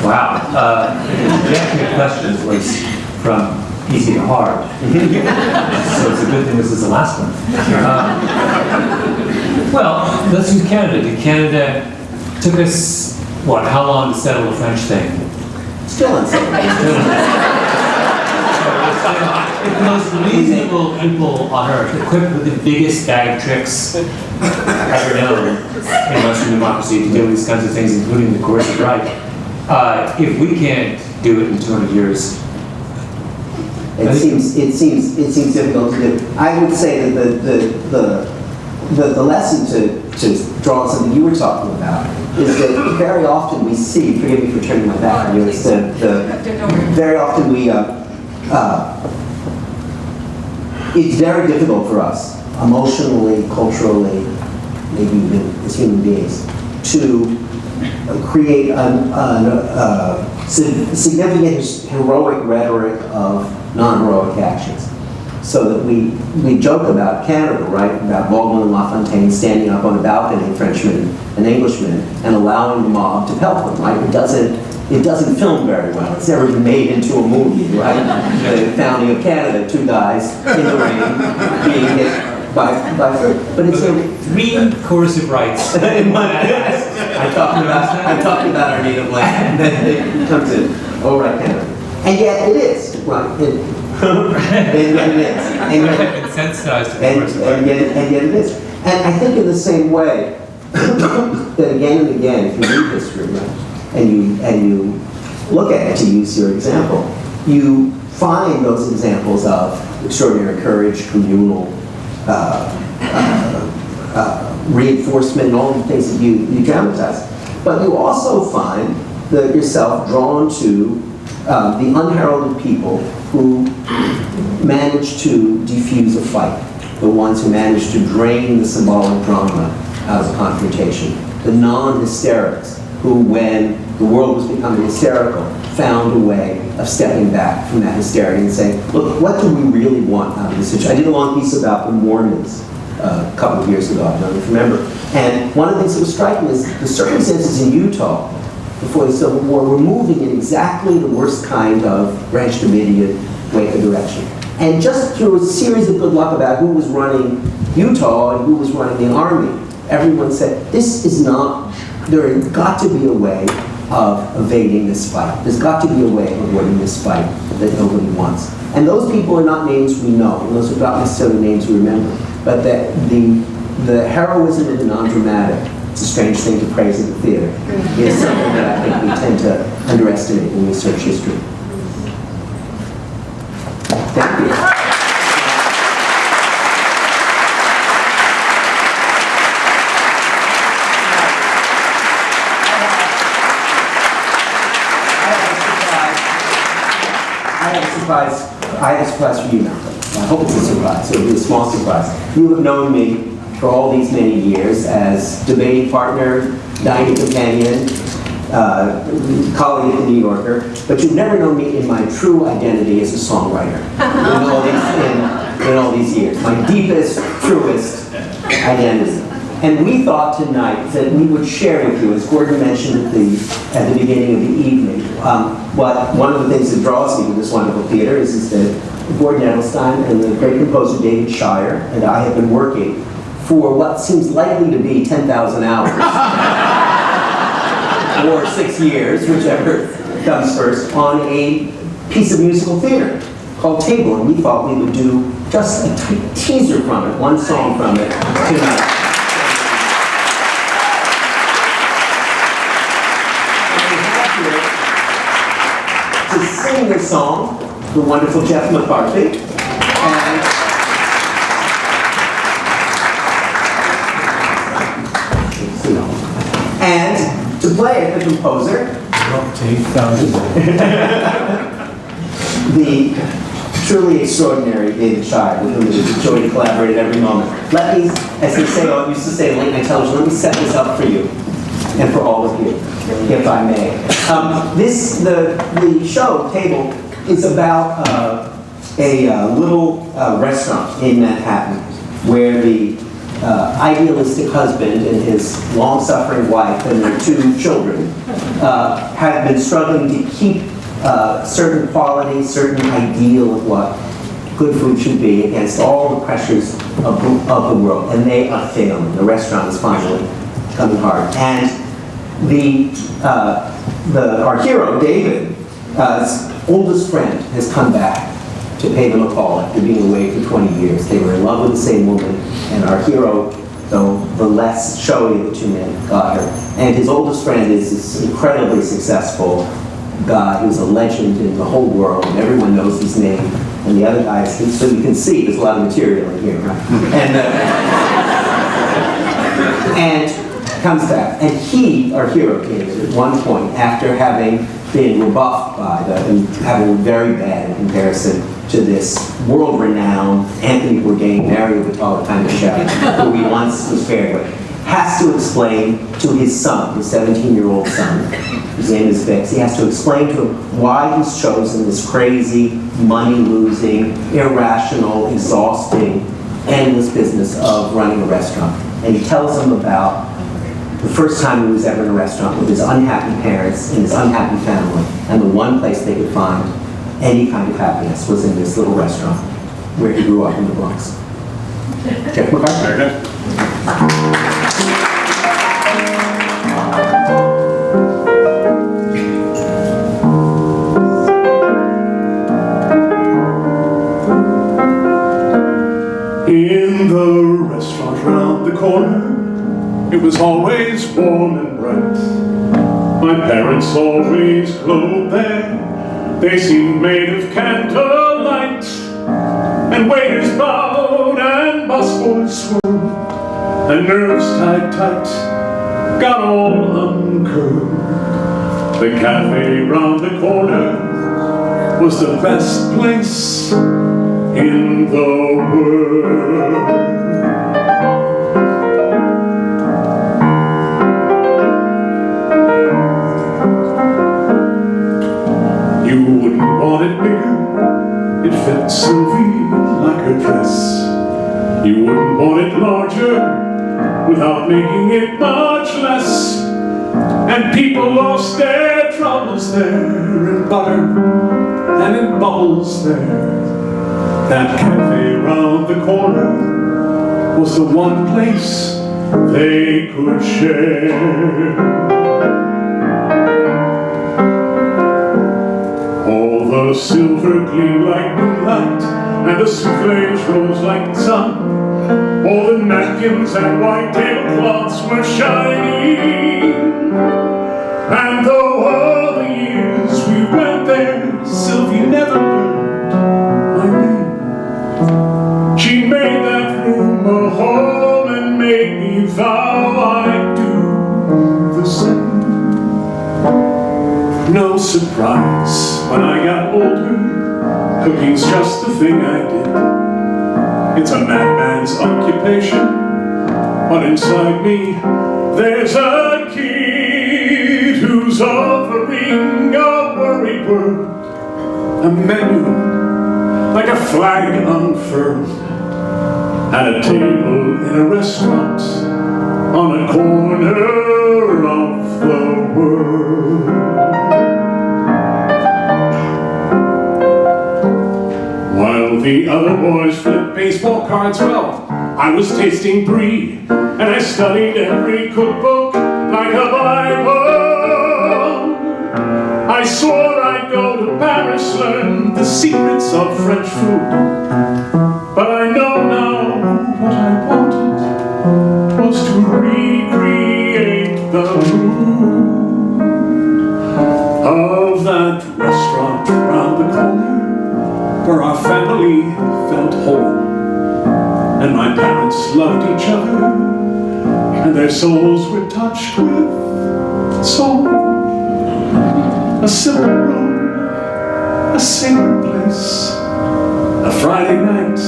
Wow. The actual question was from easy to hard. So it's a good thing this is the last one. Well, let's use Canada. Canada took us, what, how long to settle the French thing? Still unsettled. It's the most reasonable people on earth, equipped with the biggest bag of tricks ever known in Western democracy to deal with these kinds of things, including the coercive right. If we can't do it in 200 years, it seems difficult to do. I would say that the lesson to draw on something you were talking about is that very often we see, forgive me for turning my back on you, it's very often we, it's very difficult for us, emotionally, culturally, maybe even as human beings, to create a significant heroic rhetoric of non-heroic actions. So that we joke about Canada, right? About Baldwin and LaFontaine standing up on a balcony, Frenchmen and Englishmen, and allowing the mob to pelt them, right? It doesn't film very well. It's never been made into a movie, right? The founding of Canada, 2 guys in the rain being hit by fruit. But it's a 3 coercive rights. I'm talking about our native land. Then it comes in, oh right, Canada. And yet it is, right? And yet it is. And yet it is. And I think in the same way that again and again, if you read history, right, and you look at it, to use your example, you find those examples of extraordinary courage, communal reinforcement, and all the things that you dramatize. But you also find that yourself drawn to the unheralded people who manage to defuse a fight, the ones who manage to drain the symbolic drama out of confrontation, the non-hysterics who, when the world was becoming hysterical, found a way of stepping back from that hysteria and saying, look, what do we really want out of this situation? I did a long piece about the Mormons a couple of years ago, I don't know if you remember. And one of the things that was striking is the circumstances in Utah before the Civil War were moving in exactly the worst kind of Branch Davidian way of direction. And just through a series of good luck about who was running Utah and who was running the army, everyone said, this is not, there's got to be a way of evading this fight. There's got to be a way of avoiding this fight that nobody wants. And those people are not names we know, and those are not necessarily names we remember. But that the heroism of the non-dramatic, it's a strange thing to praise in the theater, is something that I think we tend to underestimate when we search history. Thank you. I have a surprise for you now. I hope it's a surprise. It'll be a small surprise. You have known me for all these many years as debating partner, dining companion, colleague at the New Yorker, but you've never known me in my true identity as a songwriter in all these years. My deepest, truest identity. And we thought tonight that we would share with you, as Gordon mentioned at the beginning of the evening, one of the things that draws me to this wonderful theater is that Gordon Edelstein and the great composer David Shire and I have been working for what seems likely to be 10,000 hours, or 6 years, whichever comes first, on a piece of musical theater called Table, and we thought we would do just a teaser from it, one song from it tonight. To sing their song, the wonderful Jeff McCarthy. And to play it, the composer, the truly extraordinary David Shire, with whom it is a joy to collaborate at every moment. Let me, as they say, I used to say in late night television, let me set this up for you and for all of you, if I may. The show table is about a little restaurant in Manhattan where the idealistic husband and his long-suffering wife and their 2 children have been struggling to keep certain qualities, certain ideal of what good food should be against all the pressures of the world. And they are failing. The restaurant is finally coming hard. And our hero, David's oldest friend, has come back to pay them a call after being away for 20 years. They were in love with the same woman, and our hero, though the less showy of the 2 men, got her. And his oldest friend is this incredibly successful guy who's a legend in the whole world, and everyone knows his name. And the other guys, so you can see there's a lot of material in here, right? And comes back. And he, our hero, David, at one point, after having been rebuffed by and having very bad in comparison to this world-renowned Anthony Bourdain, Mario Batalla kind of chef, who he once was paired with, has to explain to his son, his 17-year-old son, his name is Vix, he has to explain to him why he's chosen this crazy, money-losing, irrational, exhausting, endless business of running a restaurant. And he tells him about the first time he was ever in a restaurant with his unhappy parents and his unhappy family, and the one place they could find any kind of happiness was in this little restaurant where he grew up in the Bronx. Jeff McCarthy. In the restaurant round the corner, it was always warm and bright. My parents always glowed there. They seemed made of candlelight. And waiters bowed and busboys swirled, and nerves tied tight got all uncurled. The cafe round the corner was the best place in the world. You wouldn't want it bigger, it fit Sylvie like her dress. You wouldn't want it larger without making it much less. And people lost their troubles there in butter and in bubbles there. That cafe round the corner was the one place they could share. All the silver gleamed like moonlight, and the soufflés rose like the sun. All the napkins and white tablecloths were shining. And though all the years we went there, Sylvie never learned my name. She made that room a home and made me vow I'd do the same. No surprise when I got older, cooking's just the thing I did. It's a madman's occupation, but inside me there's a kid who's offering a worried world a menu like a flag unfurled at a table in a restaurant on a corner of the world. While the other boys flipped baseball cards, well, I was tasting brie, and I studied every cookbook like a Bible. I swore I'd go to Paris, learn the secrets of French food. But I know now what I wanted was to recreate the mood of that restaurant round the where our family felt whole, and my parents loved each other, and their souls were touched with soul. A simple room, a sacred place, a Friday night,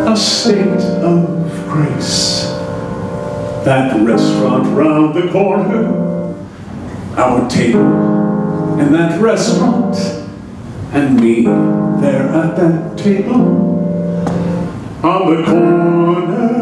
a state of grace. That restaurant round the corner, our table in that restaurant, and me there at that table on the corner of the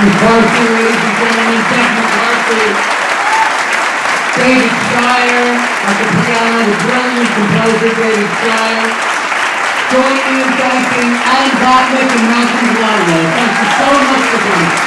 McCarthy, ladies and gentlemen, Jeff McCarthy, David Shire, at the piano, the brilliant composer David Shire. Join me in thanking Adam Gopnik and Malcolm Gladwell. Thank you so much for coming.